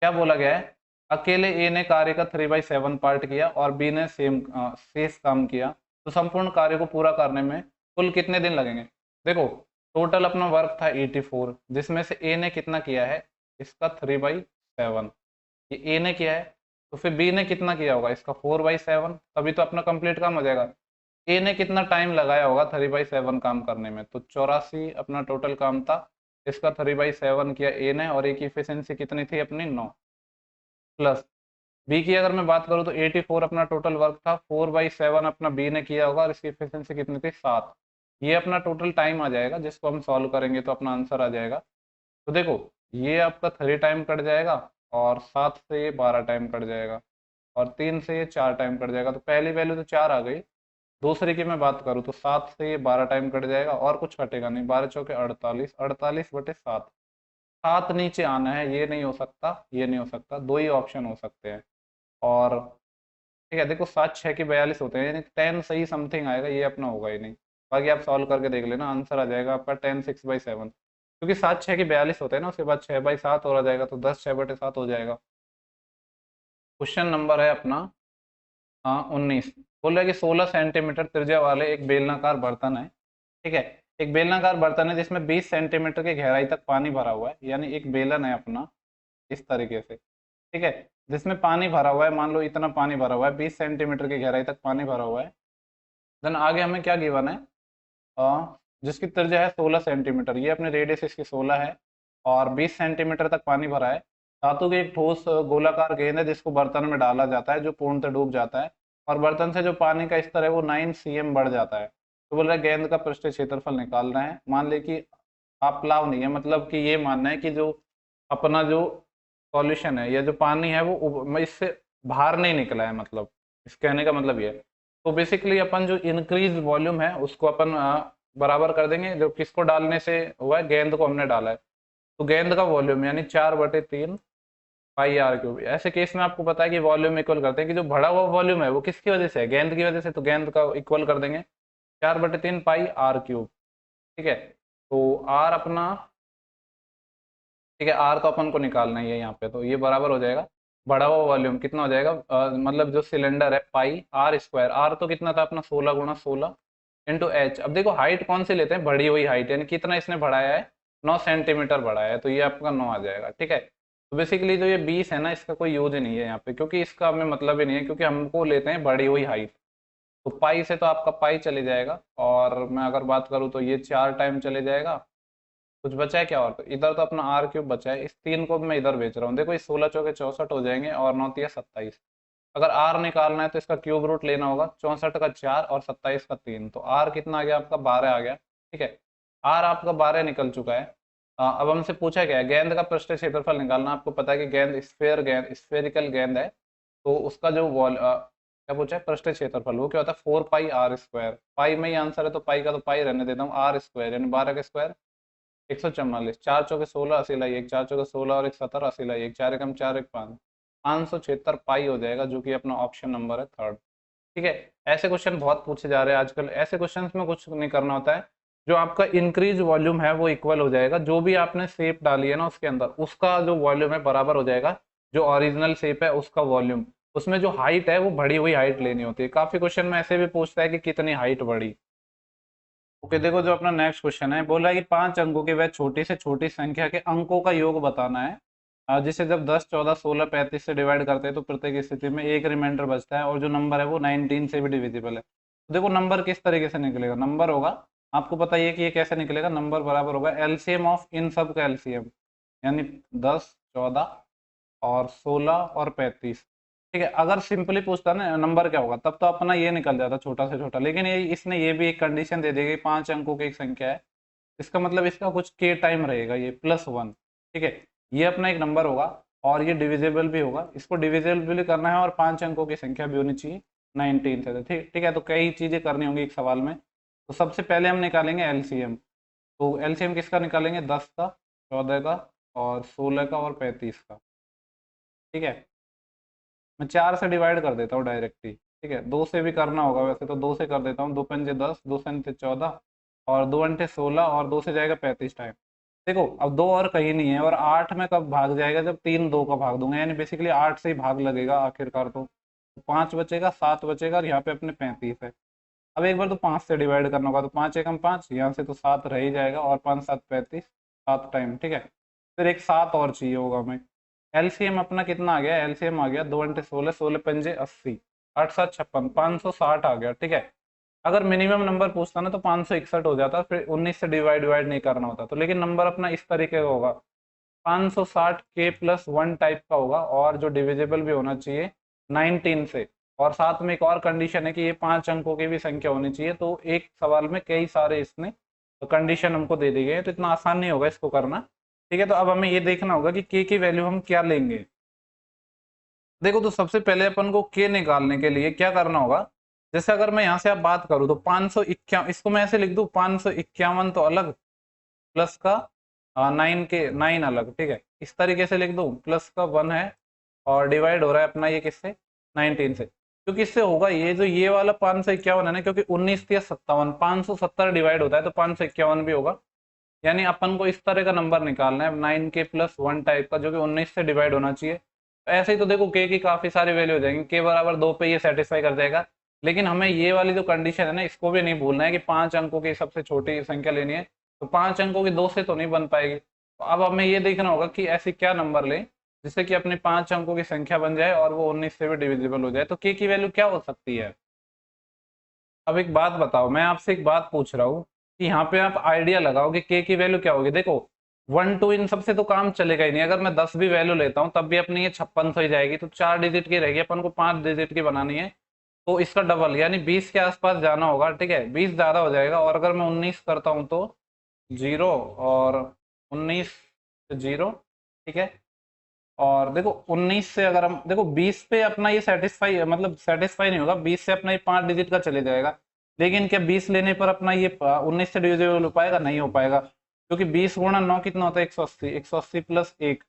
क्या बोला गया है, अकेले ए ने कार्य का 3/7 पार्ट किया और बी ने शेष काम किया, तो संपूर्ण कार्य को पूरा करने में कुल कितने दिन लगेंगे। देखो टोटल अपना वर्क था 84, जिसमें से ए ने कितना किया है, इसका 3/7, ये ए ने किया है। तो फिर बी ने कितना किया होगा, इसका 4/7, तभी तो अपना कंप्लीट काम हो जाएगा। ए ने कितना टाइम लगाया होगा 3/7 काम करने में, तो 84 अपना टोटल काम था। इसका 3/7 किया ए ने, और ए की इफिशियंसी कितनी थी अपनी, 9। प्लस बी की अगर मैं बात करूँ तो 84 अपना टोटल वर्क था, 4/7 अपना बी ने किया होगा, और इसकी इफिशियंसी कितनी थी, 7। ये अपना टोटल टाइम आ जाएगा, जिसको हम सॉल्व करेंगे तो अपना आंसर आ जाएगा। तो देखो, ये आपका 3 टाइम कट जाएगा, और 7 से ये 12 टाइम कट जाएगा, और 3 से ये 4 टाइम कट जाएगा। तो पहली वैल्यू तो 4 आ गई। दूसरे की मैं बात करूँ तो 7 से ये 12 टाइम कट जाएगा, और कुछ कटेगा नहीं। 12 चौके 48, 48/7। 7 नीचे आना है, ये नहीं हो सकता, ये नहीं हो सकता, दो ही ऑप्शन हो सकते हैं। और ठीक है, देखो 7 6 के 42 होते हैं, यानी 10 सही समथिंग आएगा, ये अपना होगा ही नहीं। बाकी आप सॉल्व करके देख लेना, आंसर आ जाएगा आपका 10/6/7, क्योंकि 7 6 के 42 होते हैं ना, उसके बाद 6/7 और आ जाएगा, तो 10 6/7 हो जाएगा। क्वेश्चन नंबर है अपना 19। बोल रहा है कि 16 सेंटीमीटर त्रिज्या वाले एक बेलनाकार बर्तन है। ठीक है, एक बेलनाकार बर्तन है जिसमें 20 सेंटीमीटर की गहराई तक पानी भरा हुआ है, यानी एक बेलन है अपना, इस तरीके से। ठीक है, जिसमें पानी भरा हुआ है, मान लो इतना पानी भरा हुआ है, 20 सेंटीमीटर की गहराई तक पानी भरा हुआ है। देन आगे हमें क्या गिवन है, जिसकी त्रिज्या है 16 सेंटीमीटर, ये अपने रेडियस इसकी 16 है, और 20 सेंटीमीटर तक पानी भरा है। धातु की एक ठोस गोलाकार गेंद है, जिसको बर्तन में डाला जाता है, जो पूर्णतः डूब जाता है, और बर्तन से जो पानी का स्तर है वो 9 cm बढ़ जाता है। तो बोल रहा है गेंद का पृष्ठीय क्षेत्रफल निकालना है। मान ले कि आप प्लाव नहीं है, मतलब कि ये मानना है कि जो अपना जो सॉल्यूशन है या जो पानी है वो इससे बाहर नहीं निकला है, मतलब इस कहने का मतलब ये है। तो बेसिकली अपन जो इंक्रीज वॉल्यूम है उसको अपन बराबर कर देंगे, जो किसको डालने से हुआ है, गेंद को हमने डाला है। तो गेंद का वॉल्यूम यानी 4/3 पाई आर क्यूब। ऐसे केस में आपको पता है कि वॉल्यूम इक्वल करते हैं कि जो भरा हुआ वॉल्यूम है वो किसकी वजह से है, गेंद की वजह से, तो गेंद का इक्वल कर देंगे 4/3 पाई आर क्यूब। ठीक है, तो आर अपना, ठीक है, आर तो अपन को निकालना ही है यहाँ पे, तो ये बराबर हो जाएगा, बढ़ा हुआ वॉल्यूम कितना हो जाएगा, मतलब जो सिलेंडर है, पाई आर स्क्वायर। आर तो कितना था अपना, 16 × 16 इंटू एच। अब देखो हाइट कौन सी लेते हैं, बढ़ी हुई हाइट, यानी कितना इसने बढ़ाया है, 9 सेंटीमीटर बढ़ाया है, तो ये आपका 9 आ जाएगा। ठीक है, तो बेसिकली जो ये 20 है ना, इसका कोई यूज ही नहीं है यहाँ पे, क्योंकि इसका हमें मतलब ही नहीं है, क्योंकि हमको लेते हैं बढ़ी हुई हाइट। तो पाई से तो आपका पाई चले जाएगा, और मैं अगर बात करूँ तो ये 4 टाइम चले जाएगा। कुछ बचा है क्या, और तो इधर तो अपना आर क्यूब बचा है, इस 3 को मैं इधर बेच रहा हूँ। देखो इस 16 चौके 64 हो जाएंगे, और 9 तिया 27। अगर आर निकालना है तो इसका क्यूब रूट लेना होगा, 64 का 4 और 27 का 3, तो आर कितना आ गया आपका, 12 आ गया। ठीक है, आर आपका 12 निकल चुका है। अब हमसे पूछा गया है गेंद का पृष्ठीय क्षेत्रफल निकालना। आपको पता है कि गेंद स्फेरिकल गेंद है, तो उसका जो क्या पूछा है, पृष्ठीय क्षेत्रफल, वो क्या होता है, 4 पाई आर स्क्वायर। पाई में ही आंसर है, तो पाई का तो पाई रहने देता हूँ, आर स्क्वायर यानी 12 का स्क्वायर 144। 4 चौके 16 अस्सी लाई 1, 4 चौके 16 और 1 17 अस्सी लाई 1, 4 एकम 4 1 5, 576 पाई हो जाएगा, जो कि अपना ऑप्शन नंबर है थर्ड। ठीक है, ऐसे क्वेश्चन बहुत पूछे जा रहे हैं आजकल। ऐसे क्वेश्चंस में कुछ नहीं करना होता है, जो आपका इंक्रीज वॉल्यूम है वो इक्वल हो जाएगा, जो भी आपने शेप डाली है ना उसके अंदर, उसका जो वॉल्यूम है बराबर हो जाएगा जो ओरिजिनल शेप है उसका वॉल्यूम। उसमें जो हाइट है वो बढ़ी हुई हाइट लेनी होती है। काफी क्वेश्चन में ऐसे भी पूछता है कि कितनी हाइट बढ़ी। ओके, देखो जो अपना नेक्स्ट क्वेश्चन है, बोला है कि 5 अंकों की वह छोटी से छोटी संख्या के अंकों का योग बताना है, जिसे जब 10 14 16 35 से डिवाइड करते हैं तो प्रत्येक स्थिति में एक रिमाइंडर बचता है, और जो नंबर है वो 19 से भी डिविजिबल है। तो देखो नंबर किस तरीके से निकलेगा, नंबर होगा, आपको पता ही है कि ये कैसे निकलेगा, नंबर बराबर होगा एलसीएम ऑफ इन सब का एलसीएम, यानी 10 14 और 16 और 35। ठीक है, अगर सिंपली पूछता ना नंबर क्या होगा, तब तो अपना ये निकल जाता छोटा से छोटा, लेकिन ये इसने ये भी एक कंडीशन दे दी कि 5 अंकों की एक संख्या है, इसका मतलब इसका कुछ के टाइम रहेगा, ये +1। ठीक है, ये अपना एक नंबर होगा, और ये डिविजिबल भी होगा, इसको डिविजिबल भी करना है, और 5 अंकों की संख्या भी होनी चाहिए 19 से। ठीक ठीक है, तो कई चीजें करनी होंगी एक सवाल में। तो सबसे पहले हम निकालेंगे एलसीएम। तो एलसीएम किसका निकालेंगे, 10 का, 14 का, और 16 का, और 35 का। ठीक है, मैं 4 से डिवाइड कर देता हूँ डायरेक्टली। ठीक है, 2 से भी करना होगा वैसे, तो 2 से कर देता हूँ, 2 पंजे 10, 2 संते 14, और 2 अंठे 16, और 2 से जाएगा 35 टाइम। देखो अब 2 और कहीं नहीं है, और 8 में कब भाग जाएगा, जब 3 2 का भाग दूंगा, यानी बेसिकली 8 से ही भाग लगेगा आखिरकार। तो 5 बचेगा, 7 बचेगा, और यहाँ पे अपने 35 है। अब एक बार तो 5 से डिवाइड करना होगा, तो 5 एकम 5, यहाँ से तो 7 रह ही जाएगा, और 5 7 35, 7 टाइम, ठीक है। फिर एक 7 और चाहिए होगा हमें। एलसीएम अपना कितना आ गया, एलसीएम आ गया 2 × 16, 16 पंजे 80, 8 7 56, 560 आ गया, ठीक है। अगर मिनिमम नंबर पूछता ना तो 561 हो जाता, फिर 19 से डिवाइड डिवाइड नहीं करना होता। तो लेकिन नंबर अपना इस तरीके का होगा, 560 के प्लस 1 टाइप का होगा, और जो डिविजिबल भी होना चाहिए 19 से। और साथ में एक और कंडीशन है कि ये 5 अंकों की भी संख्या होनी चाहिए। तो एक सवाल में कई सारे इसने तो कंडीशन हमको दे दी गई है, तो इतना आसान नहीं होगा इसको करना, ठीक है। तो अब हमें ये देखना होगा कि के की वैल्यू हम क्या लेंगे। देखो, तो सबसे पहले अपन को के निकालने के लिए क्या करना होगा, जैसे अगर मैं यहाँ से आप बात करूँ तो 551, इसको मैं ऐसे लिख दूं 551 तो अलग, प्लस का 9 अलग, ठीक है। इस तरीके से लिख दूं, प्लस का 1 है और डिवाइड हो रहा है अपना ये किससे, 19 से। क्योंकि इससे होगा ये जो ये वाला 551 है ना, क्योंकि 19 या 57, 570 डिवाइड होता है तो 551 भी होगा। यानी अपन को इस तरह का नंबर निकालना है 9 के प्लस 1 टाइप का, जो कि 19 से डिवाइड होना चाहिए। तो ऐसे ही तो देखो के की काफी सारी वैल्यू हो जाएंगी, के बराबर 2 पे ये सेटिस्फाई कर जाएगा। लेकिन हमें ये वाली जो कंडीशन है ना, इसको भी नहीं भूलना है कि 5 अंकों की सबसे छोटी संख्या लेनी है। तो 5 अंकों की 2 से तो नहीं बन पाएगी। तो अब हमें ये देखना होगा कि ऐसी क्या नंबर लें जिससे कि अपनी 5 अंकों की संख्या बन जाए और वो 19 से भी डिविजिबल हो जाए। तो के की वैल्यू क्या हो सकती है। अब एक बात बताओ, मैं आपसे एक बात पूछ रहा हूँ कि यहाँ पे आप आइडिया लगाओ कि के की वैल्यू क्या होगी। देखो 1 2 इन सबसे तो काम चलेगा ही नहीं, अगर मैं 10 भी वैल्यू लेता हूँ तब भी अपनी ये 56 ही जाएगी। तो 4 डिजिट की रहेगी, अपन को 5 डिजिट की बनानी है। तो इसका डबल यानी 20 के आसपास जाना होगा, ठीक है। 20 ज्यादा हो जाएगा, और अगर मैं 19 करता हूँ तो 0 और 19 0, ठीक है। और देखो 19 से अगर हम देखो 20 पे अपना ये सेटिस्फाई मतलब सेटिस्फाई नहीं होगा, 20 से अपना ये 5 डिजिट का चले जाएगा। लेकिन क्या 20 लेने पर अपना ये 19 से डिविजिबल हो पाएगा, नहीं हो पाएगा। क्योंकि 20 गुणा 9 कितना होता है, 180, 180 प्लस 1,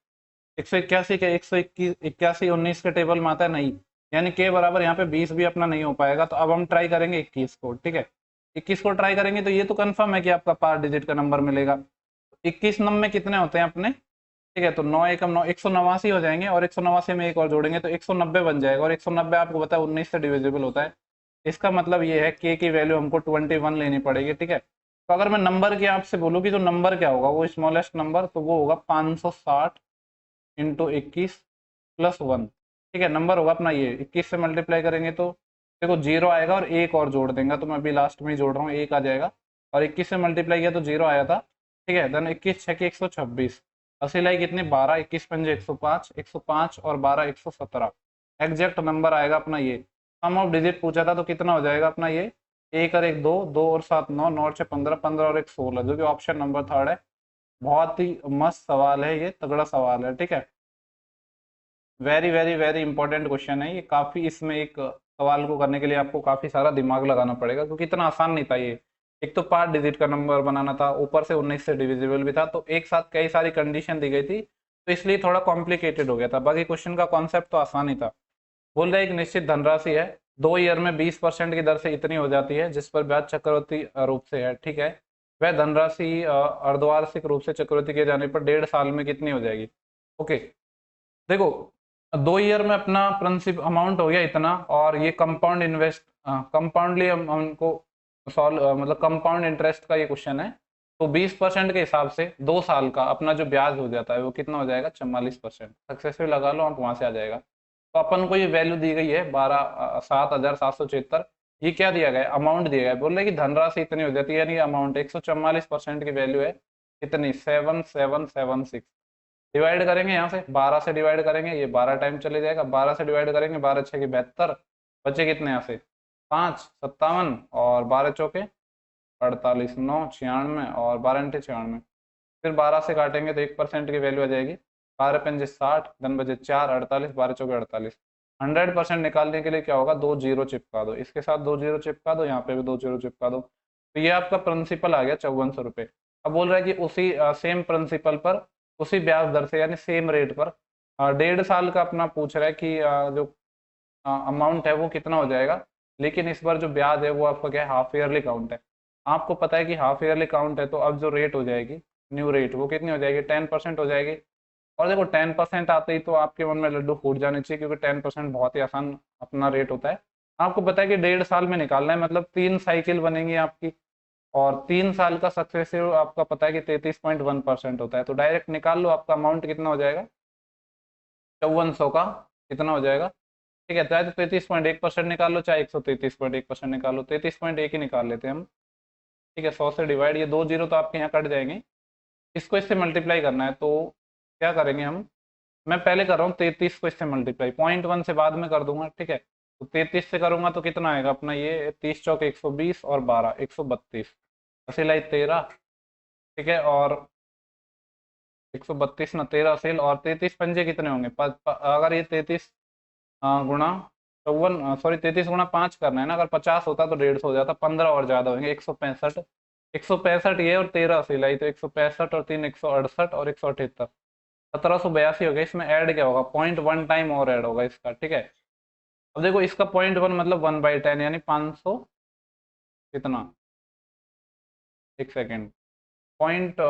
181 के 181 19 के टेबल में आता है, नहीं। यानी के बराबर यहाँ पे 20 भी अपना नहीं हो पाएगा। तो अब हम ट्राई करेंगे 21 को, ठीक है। 21 को ट्राई करेंगे तो ये तो कंफर्म है कि आपका 5 डिजिट का नंबर मिलेगा। 21 नंबर में कितने होते हैं अपने, ठीक है। तो 9 एकम 9, 189 हो जाएंगे, और 189 में एक और जोड़ेंगे तो 190 बन जाएगा। और 190 आपको पता है 19 से डिविजिबल होता है। इसका मतलब ये है के की वैल्यू हमको 21 लेनी पड़ेगी, ठीक है। तो अगर मैं नंबर के आपसे बोलूँ कि जो नंबर क्या होगा वो स्मॉलेस्ट नंबर, तो वो होगा 560 इंटू 21 प्लस 1, ठीक है। नंबर होगा अपना ये 21 से मल्टीप्लाई करेंगे तो देखो 0 आएगा, और एक और जोड़ देंगे। तो मैं अभी लास्ट में ही जोड़ रहा हूँ, एक आ जाएगा। और 21 से मल्टीप्लाई किया तो 0 आया था, ठीक है। देन 21 6 की 126, अस्सी लाई कितनी 12, 21 पंजे 105, 105 और 12 117। एग्जैक्ट नंबर आएगा अपना ये। सम ऑफ डिजिट पूछा था तो कितना हो जाएगा अपना ये, एक और एक 2, 2 और 7 9, 9 और 6 15, 15 और एक 16, जो कि ऑप्शन नंबर 3 है। बहुत ही मस्त सवाल है ये, तगड़ा सवाल है, ठीक है। Very very very important question है ये। काफी इसमें एक सवाल को करने के लिए आपको काफी सारा दिमाग लगाना पड़ेगा, क्योंकि इतना आसान नहीं था ये। एक तो 5 डिजिट का नंबर बनाना था, ऊपर से 19 से डिविजिबल भी था, तो एक साथ कई सारी कंडीशन दी गई थी, तो इसलिए थोड़ा कॉम्प्लिकेटेड हो गया था। बाकी क्वेश्चन का कॉन्सेप्ट तो आसान ही था। बोल रहे एक निश्चित धनराशि है, 2 ईयर में 20% की दर से इतनी हो जाती है, जिस पर ब्याज चक्रवृद्धि रूप से है, ठीक है। वह धनराशि अर्धवार्षिक रूप से चक्रवृद्धि किए जाने पर 1.5 साल में कितनी हो जाएगी। ओके, देखो 2 ईयर में अपना प्रिंसिपल अमाउंट हो गया इतना, और ये कंपाउंड इन्वेस्ट कंपाउंडली हमको सॉल्व मतलब कंपाउंड इंटरेस्ट का ये क्वेश्चन है। तो 20% के हिसाब से 2 साल का अपना जो ब्याज हो जाता है वो कितना हो जाएगा, 44%। सक्सेसफुल लगा लो आप, वहां से आ जाएगा। तो अपन को ये वैल्यू दी गई है 7,776। ये क्या दिया गया है, अमाउंट दिया गया है। बोल रहे कि धनराशि इतनी हो जाती है, यानी अमाउंट 144% की वैल्यू है कितनी, 7776। डिवाइड करेंगे यहाँ से, 12 से डिवाइड करेंगे, ये 12 टाइम चले जाएगा। 12 से डिवाइड करेंगे, 12 छः की 72, बचे कितने यहाँ से 5 57, और 12 चौके 48, 9 96, और 12 × 96। फिर 12 से काटेंगे तो 1% की वैल्यू आ जाएगी, 12 पंजे 60, धन बजे 4, 48, 12 चौके 48। 100% निकालने के लिए क्या होगा, 2 जीरो चिपका दो, इसके साथ 2 जीरो चिपका दो, यहाँ पे भी 2 जीरो चिपका दो। तो ये आपका प्रिंसिपल आ गया 5400 रुपये। अब बोल रहा है कि उसी सेम प्रिंसिपल पर उसी ब्याज दर से यानी सेम रेट पर 1.5 साल का अपना पूछ रहा है कि जो अमाउंट है वो कितना हो जाएगा। लेकिन इस बार जो ब्याज है वो आपका क्या है, हाफ ईयरली काउंट है। आपको पता है कि हाफ ईयरली काउंट है, तो अब जो रेट हो जाएगी न्यू रेट वो कितनी हो जाएगी, 10% हो जाएगी। और देखो 10% आते ही तो आपके मन में लड्डू फूट जाने चाहिए, क्योंकि 10% बहुत ही आसान अपना रेट होता है। आपको पता है कि 1.5 साल में निकालना है, मतलब 3 साइकिल बनेंगी आपकी, और 3 साल का सक्सेसिव आपका पता है कि 33.1% होता है। तो डायरेक्ट निकाल लो, आपका अमाउंट कितना हो जाएगा, 5400 का कितना हो जाएगा, ठीक है। चाहे तो 33.1% निकाल लो, चाहे 133.1% निकाल लो, 33.1 ही निकाल लेते हैं हम, ठीक है। 100 से डिवाइड, ये 2 जीरो तो आपके यहाँ कट जाएंगे, इसको इससे मल्टीप्लाई करना है। तो क्या करेंगे हम, मैं पहले कर रहा हूँ 33 को इससे मल्टीप्लाई, 0.1 से बाद में कर दूंगा, ठीक है। तो 33 से करूंगा तो कितना आएगा अपना, ये 30 चौक 120 और 12 132, असीलाई 13, ठीक है। और 132 ना 13 असील, और 33 पंजे कितने होंगे, अगर ये 33 गुणा 54, सॉरी 33 गुणा 5 करना है ना, अगर 50 होता तो 150 हो जाता, 15 और ज्यादा होंगे 165, 165 ये और 13 असीलाई, तो 165 और 3 168 और 178, 1782 हो गया। इसमें ऐड क्या होगा, 0.1 टाइम और ऐड होगा इसका, ठीक है। अब देखो इसका 0.1 मतलब 1/10 यानी 500 कितना, एक सेकेंड, पॉइंट,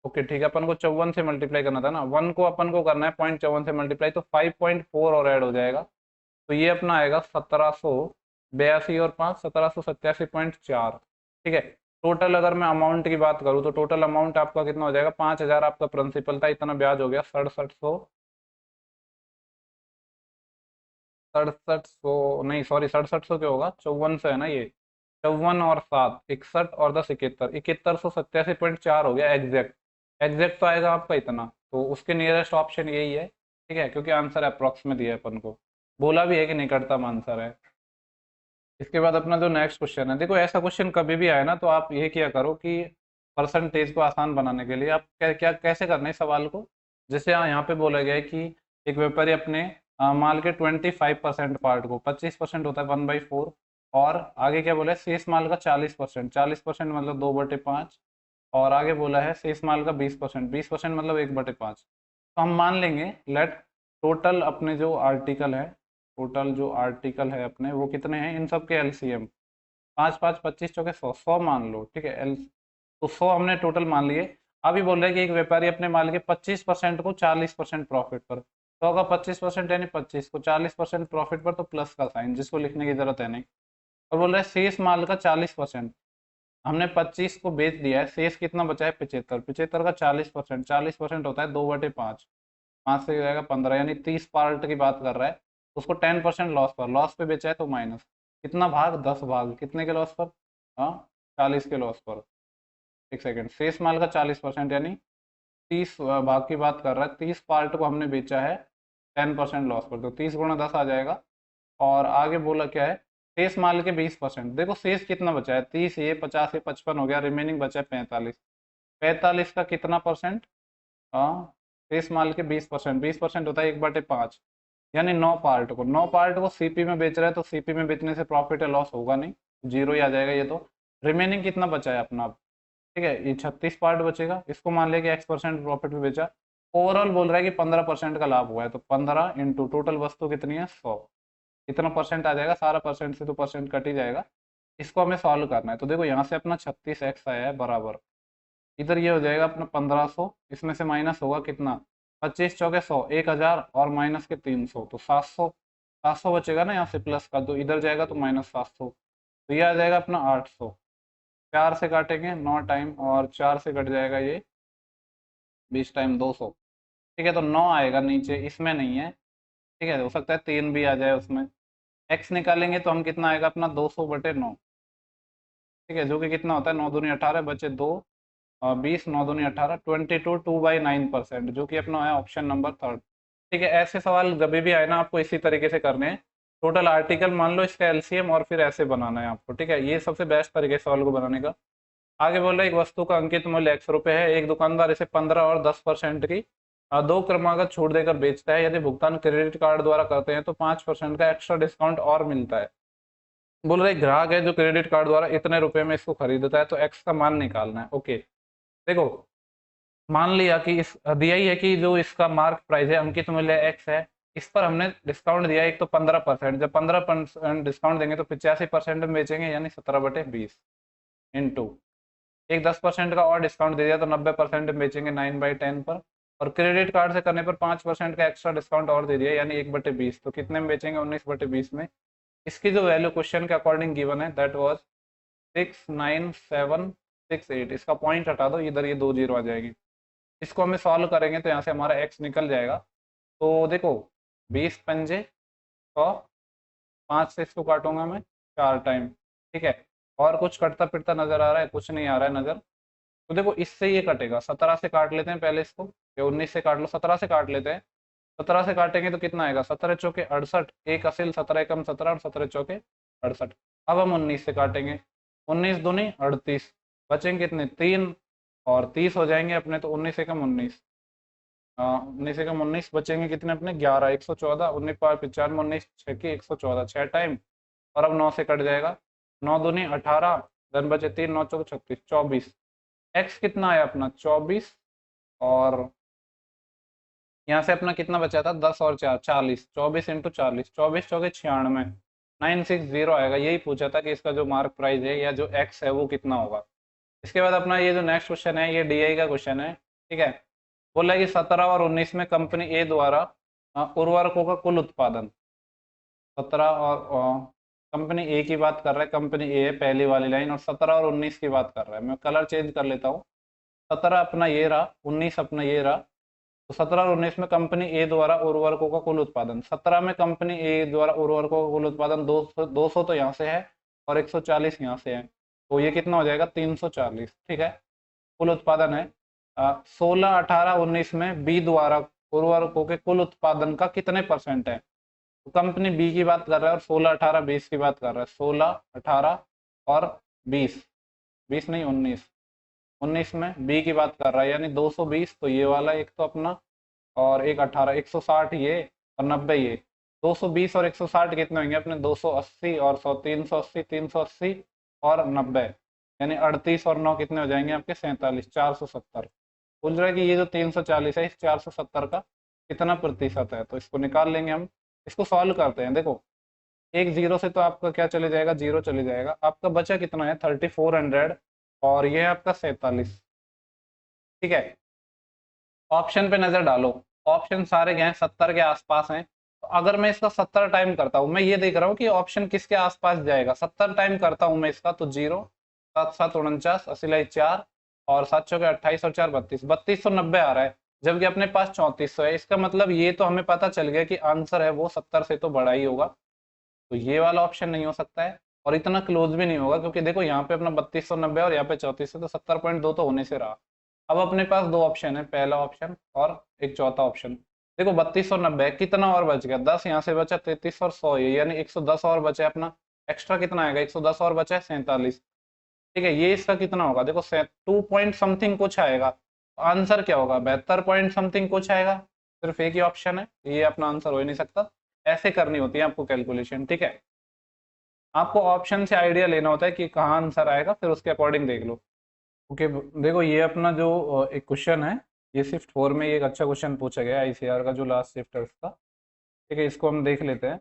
ओके ठीक है, अपन को 54 से मल्टीप्लाई करना था ना, 1 को अपन को करना है 0.54 से मल्टीप्लाई, तो 5.4 और ऐड हो जाएगा, तो ये अपना आएगा 1782 और 5 1787.4, ठीक है। टोटल अगर मैं अमाउंट की बात करूँ तो टोटल अमाउंट आपका कितना हो जाएगा, 5000 आपका प्रिंसिपल था, इतना ब्याज हो गया 6700 नहीं सॉरी 6700 क्या होगा, 5400 है ना ये, 54 और 7 61 और 10 71 7187.4 हो गया एग्जैक्ट। एग्जैक्ट तो आएगा आपका इतना, तो उसके नियरेस्ट ऑप्शन यही है, ठीक है, क्योंकि आंसर अप्रॉक्स में दिया है अपन को, बोला भी है कि निकटतम आंसर है। इसके बाद अपना जो नेक्स्ट क्वेश्चन है, देखो ऐसा क्वेश्चन कभी भी आए ना तो आप ये किया करो कि परसेंटेज को आसान बनाने के लिए आप क्या क्या कैसे करना है इस सवाल को, जैसे यहाँ पे बोला गया है कि एक व्यापारी अपने माल के 25% पार्ट को, 25% होता है 1/4, और आगे क्या बोला है, शेष माल का 40%, 40% मतलब 2/5, और आगे बोला है शेष माल का 20%, 20% मतलब 1/5। तो हम मान लेंगे लेट टोटल अपने जो आर्टिकल है, टोटल जो आर्टिकल है अपने वो कितने हैं, इन सब के एलसीएम 5 5 25 चौके 100, 100 मान लो, ठीक है। एल तो 100 हमने टोटल मान लिए। अभी बोल रहे हैं कि एक व्यापारी अपने माल के 25% को 40% प्रॉफिट पर, 100 का 25% यानी 25 को 40% प्रॉफिट पर, तो प्लस का साइन जिसको लिखने की जरूरत है नहीं। और बोल रहे हैं शेष माल का 40%, हमने 25 को बेच दिया है, शेष कितना बचा है 75, 75 का 40%, 40% होता है 2/5, 5 से जाएगा 15, यानी 30 पार्ट की बात कर रहा है, उसको 10% लॉस पर, लॉस पे बेचा है तो माइनस, कितना भाग 10 भाग, कितने के लॉस पर, हाँ 40 के लॉस पर, एक सेकेंड, शेष माल का 40% यानी 30 भाग की बात कर रहा है, 30 पार्ट को हमने बेचा है 10% लॉस पर, तो 30 गुणा 10 आ जाएगा। और आगे बोला क्या है, शेष माल के 20%, देखो शेष कितना बचा है 30, ये 50, ये 55 हो गया, रिमेनिंग बचा है 45, 45 का कितना परसेंट, हाँ शेष माल के 20%, 20% होता है 1/5, यानी 9 पार्ट को, 9 पार्ट को सीपी में बेच रहा है, तो सीपी में बेचने से प्रॉफिट या लॉस होगा नहीं, जीरो ही आ जाएगा ये तो। रिमेनिंग कितना बचा है अपना, ठीक है, ये 36 पार्ट बचेगा, इसको मान लिया कि X% प्रॉफिट में बेचा, ओवरऑल बोल रहा है कि 15% का लाभ हुआ है, तो 15 इंटू टोटल वस्तु कितनी है 100, कितना परसेंट आ जाएगा, सारा परसेंट से तो परसेंट कट ही जाएगा। इसको हमें सॉल्व करना है, तो देखो यहाँ से अपना 36x आया है बराबर, इधर ये हो जाएगा अपना 1500, इसमें से माइनस होगा कितना, 25 चौके 100, 1000 और माइनस के 300, तो 700, 700 बचेगा ना यहाँ से प्लस का, तो इधर जाएगा तो -700, तो ये आ जाएगा अपना 800, 4 से काटेंगे 9 टाइम, और 4 से कट जाएगा ये 20 टाइम 200, ठीक है। तो 9 आएगा नीचे, इसमें नहीं है, ठीक है, हो सकता है 3 भी आ जाए उसमें। एक्स निकालेंगे तो हम कितना आएगा अपना 200/9, ठीक है, जो कि कितना होता है 9 दूनी 18 बचे 2, और 20 9 दूनी 18, 22 2/9%, जो कि अपना है ऑप्शन नंबर थर्ड, ठीक है। ऐसे सवाल जब भी आए ना आपको इसी तरीके से करने हैं, टोटल आर्टिकल मान लो, इसका एलसीएम, और फिर ऐसे बनाना है आपको, ठीक है, ये सबसे बेस्ट तरीके से सवाल को बनाने का। आगे बोल रहा है एक वस्तु का अंकित मूल्य ₹100 है, एक दुकानदार इसे 15 और 10% की दो क्रमागत छूट देकर बेचता है, यदि भुगतान क्रेडिट कार्ड द्वारा करते हैं तो 5% का एक्स्ट्रा डिस्काउंट और मिलता है। बोल रहे ग्राहक है जो क्रेडिट कार्ड द्वारा इतने रुपए में इसको खरीदता है, तो एक्स का मान निकालना है। ओके देखो, मान लिया कि इस दिया ही है कि जो इसका मार्क प्राइस है, अंकित मूल्य एक्स है, इस पर हमने डिस्काउंट दिया एक तो 15%, जब 15% डिस्काउंट देंगे तो 85% में बेचेंगे, यानी 17/20 इंटू एक 10% का और डिस्काउंट दे दिया तो 90% में बेचेंगे 9/10 पर, और क्रेडिट कार्ड से करने पर 5% का एक्स्ट्रा डिस्काउंट और दे दिया यानी 1/20, तो कितने में बेचेंगे 19/20 में, इसकी जो वैल्यू क्वेश्चन के अकॉर्डिंग गिवन है दैट वाज 69768। इसका पॉइंट हटा दो, इधर ये 2 जीरो आ जाएंगे। इसको हमें सॉल्व करेंगे तो यहाँ से हमारा x निकल जाएगा। तो देखो 20 पंजे 100, 5 से इसको काटूंगा मैं 4 टाइम, ठीक है। और कुछ कटता फिरता नजर आ रहा है? कुछ नहीं आ रहा है नजर। तो देखो इससे ये कटेगा, 17 से काट लेते हैं पहले इसको, या 19 से काट लो, 17 से काट लेते हैं। 17 से काटेंगे तो कितना आएगा? 17 चौके 68, एक असिल 17 एकम 17 और 17 चौके 68। अब हम 19 से काटेंगे, 19 दूनी 38, बचेंगे कितने? 3 और 30 हो जाएंगे अपने, तो 19 एकम 19, 19 एकम 19 बचेंगे कितने अपने? 11, 114, 19 पाँच 95, 19 छः की 114, 6 टाइम। और अब 9 से कट जाएगा, 9 दूनी 18, धन बचे 3, 9 चौके 36, 24। एक्स कितना आया अपना? 24। और यहाँ से अपना कितना बचा था? 10 और 4 40, 24 इंटू 40, 24 चौके 96, 960 आएगा। यही पूछा था कि इसका जो मार्क प्राइस है या जो एक्स है वो कितना होगा। इसके बाद अपना ये जो नेक्स्ट क्वेश्चन है ये डीआई का क्वेश्चन है, ठीक है। बोला कि 17 और 19 में कंपनी ए द्वारा उर्वरकों का कुल उत्पादन, 17 और कंपनी ए की बात कर रहा है, कंपनी ए है पहली वाली लाइन, और 17 और 19 की बात कर रहा है। मैं कलर चेंज कर लेता हूँ। 17 अपना ये रहा, 19 अपना ये रहा। तो 17 और 19 में कंपनी ए द्वारा उर्वरकों का कुल उत्पादन, 17 में कंपनी ए द्वारा उर्वरकों का कुल उत्पादन 200 तो यहाँ से है और 140 यहाँ से है, तो ये कितना हो जाएगा? 340, ठीक है। कुल उत्पादन है 16, 18, 19 में बी द्वारा उर्वरकों के कुल उत्पादन का कितने परसेंट है? तो कंपनी बी की बात कर रहा है और 16, 18, 20 की बात कर रहा है। 16, 18 और 20, 20 नहीं 19, 19 में बी की बात कर रहा है, यानी 220 तो ये वाला एक तो अपना, और एक 18, 160 ये और 90 ये। 220 और 160 कितने होंगे अपने? 280 और 100, 380, 380 और 90, यानी 38 और 9 कितने हो जाएंगे आपके? 47, 470। बोल रहा है कि ये जो 340 है इस 470 का कितना प्रतिशत है, तो इसको निकाल लेंगे हम। इसको सॉल्व करते हैं। देखो एक जीरो से तो आपका क्या चले जाएगा? जीरो चले जाएगा। आपका बचा कितना है? 3400, और ये है आपका 47, ठीक है। ऑप्शन पे नजर डालो, ऑप्शन सारे क्या हैं? 70 के आसपास हैं। तो अगर मैं इसका 70 टाइम करता हूँ, मैं ये देख रहा हूँ कि ऑप्शन किसके आसपास जाएगा। 70 टाइम करता हूँ मैं इसका, तो 0, 7 7 49, 80 4, और 7 चौके 28 और 4 32, 3290 आ रहा है, जबकि अपने पास 3400 है। इसका मतलब ये तो हमें पता चल गया कि आंसर है वो 70 से तो बड़ा ही होगा। तो ये वाला ऑप्शन नहीं हो सकता है, और इतना क्लोज भी नहीं होगा, क्योंकि देखो यहाँ पे अपना 3290 और यहाँ पे 3400, तो 70.2 तो होने से रहा। अब अपने पास दो ऑप्शन है, पहला ऑप्शन और एक चौथा ऑप्शन। देखो 3290 कितना और बच गया? 10 यहाँ से बचा, 33 और 100 ये, यानी 110 और बचा अपना। एक्स्ट्रा कितना आएगा? 110 और बचा है 47, ठीक है। ये इसका कितना होगा? देखो 2 पॉइंट समथिंग कुछ आएगा। आंसर क्या होगा? 72 पॉइंट समथिंग कुछ आएगा। सिर्फ एक ही ऑप्शन है, ये अपना आंसर हो ही नहीं सकता। ऐसे करनी होती है आपको कैलकुलेशन, ठीक है। आपको ऑप्शन से आइडिया लेना होता है कि कहाँ आंसर आएगा, फिर उसके अकॉर्डिंग देख लो। ओके, देखो ये अपना जो एक क्वेश्चन है, ये शिफ्ट 4 में ये एक अच्छा क्वेश्चन पूछा गया है आईसीआर का, जो लास्ट शिफ्ट है उसका, ठीक है। इसको हम देख लेते हैं।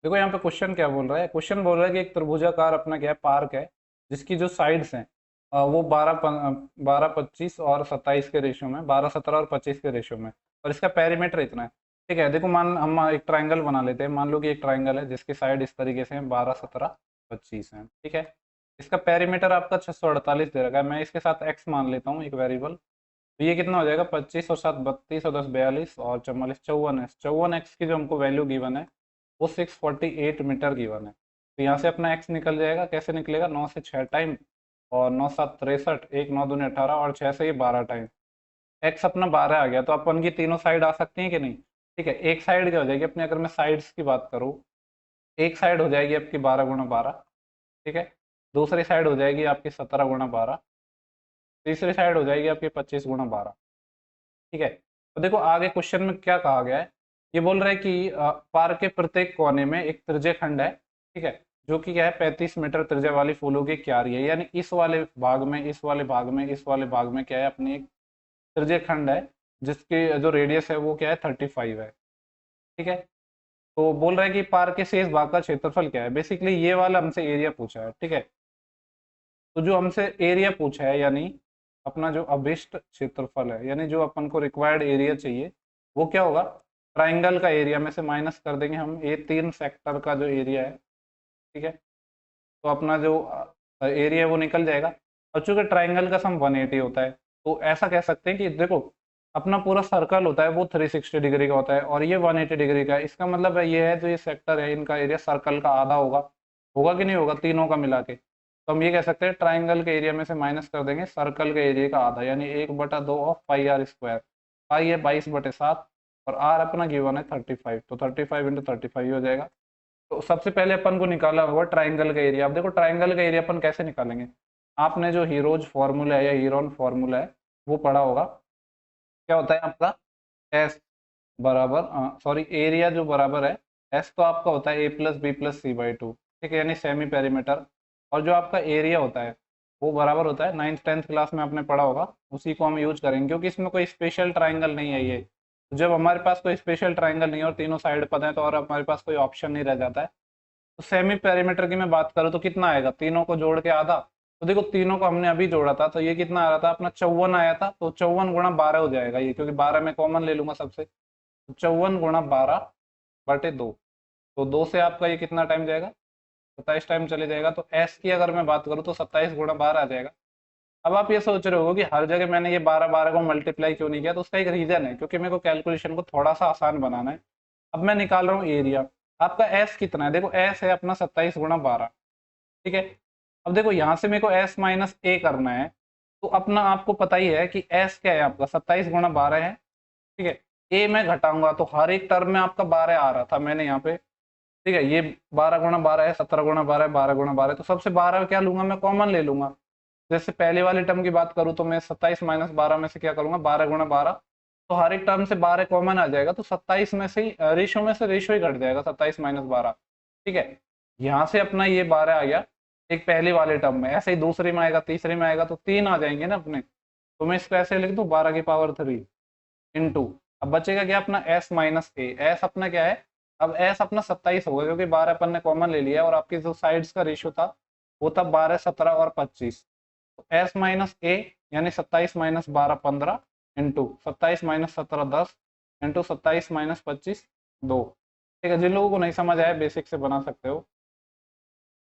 देखो यहाँ पे क्वेश्चन क्या बोल रहा है? क्वेश्चन बोल रहा है कि एक त्रिभुजाकार अपना क्या है? पार्क है, जिसकी जो साइड्स हैं वो 12, 25 और 27 के रेशियो में, 12, 17 और 25 के रेशियो में, और इसका पेरीमीटर इतना है, ठीक है। देखो मान हम एक ट्राइंगल बना लेते हैं। मान लो कि एक ट्राइंगल है जिसकी साइड इस तरीके से है, 12, 17, 25 है, ठीक है। इसका पेरीमीटर आपका 648 दे रखा है। मैं इसके साथ एक्स मान लेता हूँ, एक वेरिएबल। तो ये कितना हो जाएगा? 25 और 7 32 और 10 42 और 44 54 है। 54 एक्स की जो हमको वैल्यू गिवन है वो 648 मीटर गिवन है। तो यहाँ से अपना एक्स निकल जाएगा। कैसे निकलेगा? 9 से 6 टाइम, और 9 7 63, 1 9 दूनी 18, और 6 से ये 12 टाइम। एक्स अपना 12 आ गया। तो अपन की तीनों साइड आ सकती हैं कि नहीं? ठीक है। एक साइड क्या हो जाएगी अपनी? अगर मैं साइड्स की बात करूँ, एक साइड हो जाएगी आपकी 12 × 12, ठीक है। दूसरी साइड हो जाएगी आपकी 17 × 12, तीसरी साइड हो जाएगी आपकी 25 × 12, ठीक है। तो देखो आगे क्वेश्चन में क्या कहा गया है। ये बोल रहा है कि पार्क के प्रत्येक कोने में एक त्रिज्य खंड है, ठीक है, जो कि क्या है? 35 मीटर त्रिज्या वाली फूलों की क्यारी है। यानी इस वाले भाग में, इस वाले भाग में, इस वाले भाग में क्या है? अपनी एक त्रिज्य खंड है, जिसकी जो रेडियस है वो क्या है? 35 है, ठीक है। तो बोल रहा है कि पार्क के शेष भाग का क्षेत्रफल क्या है। बेसिकली ये वाला हमसे एरिया पूछा है, ठीक है। तो जो हमसे एरिया पूछा है, यानी अपना जो अभिष्ट क्षेत्रफल है, यानी जो अपन को रिक्वायर्ड एरिया चाहिए, वो क्या होगा? ट्राइंगल का एरिया में से माइनस कर देंगे हम ये 3 सेक्टर का जो एरिया है, ठीक है। तो अपना जो एरिया है वो निकल जाएगा। और चूंकि ट्राइंगल का सम 180 होता है, तो ऐसा कह सकते हैं कि देखो अपना पूरा सर्कल होता है वो 360 डिग्री का होता है और ये 180 डिग्री का है। इसका मतलब है ये है जो ये सेक्टर है इनका एरिया सर्कल का आधा होगा, होगा कि नहीं होगा, तीनों का मिला के। तो हम ये कह सकते हैं ट्राइंगल के एरिया में से माइनस कर देंगे सर्कल के एरिया का आधा, यानी 1/2 ऑफ पाई आर स्क्वायर। पाई है 22/7 और आर अपना गिवन है 35, तो 35 इंटू 35 हो जाएगा। तो सबसे पहले अपन को निकाला होगा ट्राइंगल का एरिया। अब देखो ट्राइंगल का एरिया अपन कैसे निकालेंगे, आपने जो हीरोज फॉर्मूला है या हीरोन फॉर्मूला है वो पढ़ा होगा। क्या होता है आपका एस बराबर, सॉरी एरिया जो बराबर है एस तो आपका होता है a+b+c/2, ठीक है, यानी सेमी पेरीमीटर। और जो आपका एरिया होता है वो बराबर होता है 9th 10th क्लास में आपने पढ़ा होगा, उसी को हम यूज करेंगे क्योंकि इसमें कोई स्पेशल ट्राइंगल नहीं है ये। तो जब हमारे पास कोई स्पेशल ट्राइंगल नहीं है और तीनों साइड पता है तो और हमारे पास कोई ऑप्शन नहीं रह जाता है। तो सेमी पेरीमीटर की मैं बात करूँ तो कितना आएगा, तीनों को जोड़ के आधा। तो देखो तीनों को हमने अभी जोड़ा था तो ये कितना आ रहा था अपना 54 आया था, तो 54 × 12 हो जाएगा ये, क्योंकि 12 में कॉमन ले लूंगा सबसे। तो 54 × 12/2, तो 2 से आपका ये कितना टाइम जाएगा, 27 टाइम चले जाएगा। तो एस की अगर मैं बात करूँ तो 27 × 12 आ जाएगा। अब आप ये सोच रहे हो कि हर जगह मैंने ये 12 को मल्टीप्लाई क्यों नहीं किया, तो उसका एक रीजन है, क्योंकि मेरे को कैलकुलेशन को थोड़ा सा आसान बनाना है। अब मैं निकाल रहा हूँ एरिया, आपका एस कितना है, देखो एस है अपना 27 × 12, ठीक है। अब देखो यहाँ से मेरे को एस माइनस ए करना है, तो अपना आपको पता ही है कि एस क्या है आपका 27 × 12 है, ठीक है। ए में घटाऊंगा तो हर एक टर्म में आपका 12 आ रहा था मैंने यहाँ पे, ठीक है। ये 12 × 12 है, 17 × 12 है, 12 × 12 है, तो सबसे 12 क्या लूंगा मैं, कॉमन ले लूंगा। जैसे पहले वाले टर्म की बात करूँ तो मैं 27 - 12 में से क्या करूंगा, 12 × 12, तो हर एक टर्म से 12 कॉमन आ जाएगा, तो 27 में से ही रेशो में से रेशो ही घट जाएगा, 27 - 12, ठीक है। यहाँ से अपना ये 12 आ गया एक पहले वाले टर्म में, ऐसे ही दूसरे में आएगा, तीसरे में आएगा, तो 3 आ जाएंगे ना अपने। तो मैं इसको ऐसे लिख दूं 12 की पावर 3 इंटू, अब बचेगा क्या अपना एस माइनस ए। एस अपना क्या है, अब एस अपना 27 होगा क्योंकि 12 अपन ने कॉमन ले लिया और आपकी जो साइड्स का रेशियो था वो था 12, 17 और 25। तो एस माइनस ए यानी 27 - 12 15 इंटू 27 - 17 10 इंटू 27 - 25 2, ठीक है। जिन लोगों को नहीं समझ आया बेसिक से बना सकते हो।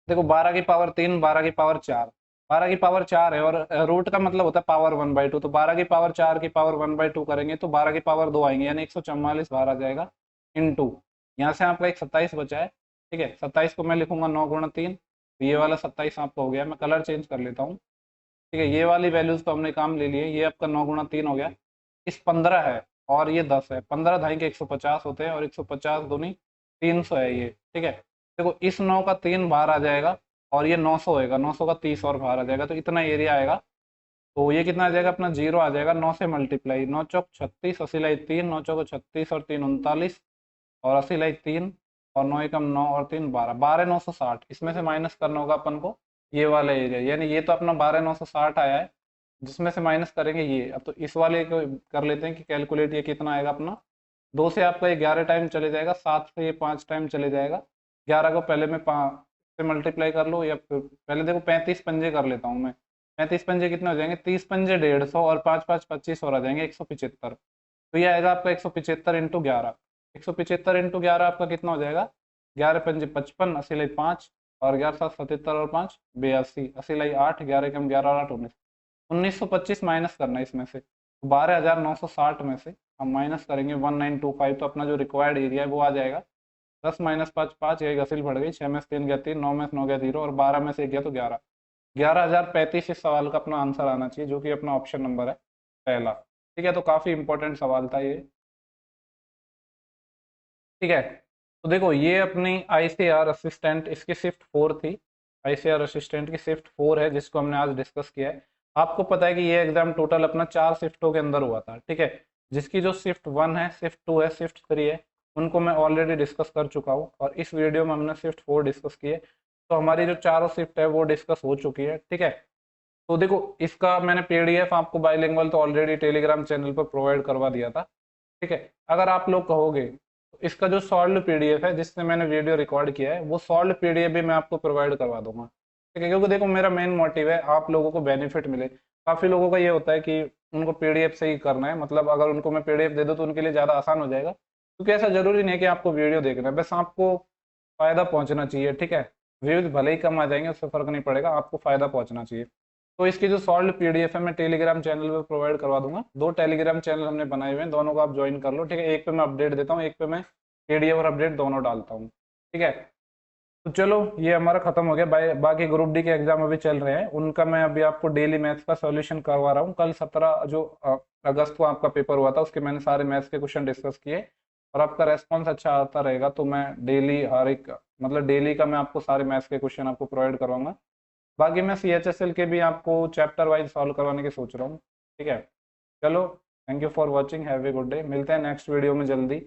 देखो 12 की पावर 3, 12 की पावर 4, 12 की पावर 4 है और रूट का मतलब होता है पावर 1/2, तो 12 की पावर 4 की पावर 1/2 करेंगे तो 12 की पावर 2 आएंगे, यानी 144 बार आ जाएगा इंटू, यहाँ से आपका एक 27 बचा है, ठीक है। 27 को मैं लिखूंगा 9 × 3, ये वाला 27 आपका हो गया, मैं कलर चेंज कर लेता हूँ, ठीक है। ये वाली वैल्यूज तो हमने काम ले लिए, ये आपका 9 × 3 हो गया। इस 15 है और ये 10 है, 15 ढाई के 150 होते हैं और 150 दूनी 300 है ये, ठीक है। देखो इस 9 का 3 बाहर आ जाएगा और ये 900 होएगा, 900 का 30 और बाहर आ जाएगा, तो इतना एरिया आएगा। तो ये कितना आ जाएगा अपना 0 आ जाएगा, 9 से मल्टीप्लाई, 9 चौक 36, 80 लाई 3, 9 चौक 36 और 3 39 और 80 लाई 3 और 9 एकम 9 और 3 12, 12,960। इसमें से माइनस करना होगा अपन को ये वाला एरिया, यानी ये तो अपना 12,960 आया है, जिसमें से माइनस करेंगे ये। अब तो इस वाले को कर लेते हैं कि कैलकुलेट, ये कितना आएगा अपना, 2 से आपका ये 11 टाइम चले जाएगा, 7 से ये 5 टाइम चले जाएगा, 11 को पहले मैं 5 से मल्टीप्लाई कर लो या फिर पहले देखो 35 पंजे कर लेता हूँ मैं। 35 पंजे कितने हो जाएंगे, 30 पंजे 150 और 5 5 25 और आ जाएंगे 175। तो ये आएगा आपका 175 इंटू 11, 175 इंटू 11 आपका कितना हो जाएगा, 11 पंजे 55, 80 लाई 5 और 11 7 77 और 5 82, 80 लाई 8, 11 कम 11 और 8 19, 1925 माइनस करना है इसमें से। 12,960 में से हम माइनस करेंगे 1925, तो अपना जो रिक्वायर्ड एरिया है वो आ जाएगा 10 - 5 5, ये घसील बढ़ गई, 6 में से 3 गया 3, 9 में से 9 गया 0 और 12 में से 1 गया तो 11, 11,035 इस सवाल का अपना आंसर आना चाहिए, जो कि अपना ऑप्शन नंबर है पहला, ठीक है। तो काफी इंपॉर्टेंट सवाल था ये, ठीक है। तो देखो ये अपनी आईसीआर असिस्टेंट, इसकी शिफ्ट 4 थी, आईसीआर असिस्टेंट की शिफ्ट 4 है जिसको हमने आज डिस्कस किया है। आपको पता है कि ये एग्जाम टोटल अपना 4 शिफ्टों के अंदर हुआ था, ठीक है। जिसकी जो शिफ्ट 1 है, शिफ्ट 2 है, शिफ्ट 3 है, उनको मैं ऑलरेडी डिस्कस कर चुका हूँ और इस वीडियो में हमने शिफ्ट 4 डिस्कस की है। तो हमारी जो चारों शिफ्ट है वो डिस्कस हो चुकी है, ठीक है। तो देखो इसका मैंने पीडीएफ आपको बाइलिंगुअल तो ऑलरेडी टेलीग्राम चैनल पर प्रोवाइड करवा दिया था, ठीक है। अगर आप लोग कहोगे तो इसका जो सॉल्व पीडीएफ है जिससे मैंने वीडियो रिकॉर्ड किया है वो सॉल्व पीडीएफ भी मैं आपको प्रोवाइड करवा दूंगा, ठीक है। क्योंकि देखो मेरा मेन मोटिव है आप लोगों को बेनिफिट मिले। काफी लोगों का ये होता है कि उनको पीडीएफ से ही करना है, मतलब अगर उनको मैं पीडीएफ दे दूँ तो उनके लिए ज़्यादा आसान हो जाएगा, क्योंकि ऐसा जरूरी नहीं है कि आपको वीडियो देखना है, बस आपको फायदा पहुंचना चाहिए, ठीक है। व्यूज भले ही कम आ जाएंगे, उससे फर्क नहीं पड़ेगा, आपको फायदा पहुंचना चाहिए। तो इसकी जो सॉल्व पीडीएफ है मैं टेलीग्राम चैनल पे प्रोवाइड करवा दूंगा। 2 टेलीग्राम चैनल हमने बनाए हुए हैं, दोनों को आप ज्वाइन कर लो, ठीक है। एक पे मैं अपडेट देता हूँ, एक पे मैं पीडीएफ और अपडेट दोनों डालता हूँ, ठीक है। तो चलो ये हमारा खत्म हो गया। बाकी ग्रुप डी के एग्जाम अभी चल रहे हैं, उनका मैं अभी आपको डेली मैथ्स का सॉल्यूशन करवा रहा हूँ। कल 17 जो अगस्त को आपका पेपर हुआ था, उसके मैंने सारे मैथ्स के क्वेश्चन डिस्कस किए, और आपका रेस्पॉन्स अच्छा आता रहेगा तो मैं डेली हर एक मतलब डेली का मैं आपको सारे मैथ्स के क्वेश्चन आपको प्रोवाइड करवाऊंगा। बाकी मैं सीएचएसएल के भी आपको चैप्टर वाइज सॉल्व करवाने की सोच रहा हूँ, ठीक है। चलो, thank you for watching, have a good day. मिलते हैं नेक्स्ट वीडियो में जल्दी।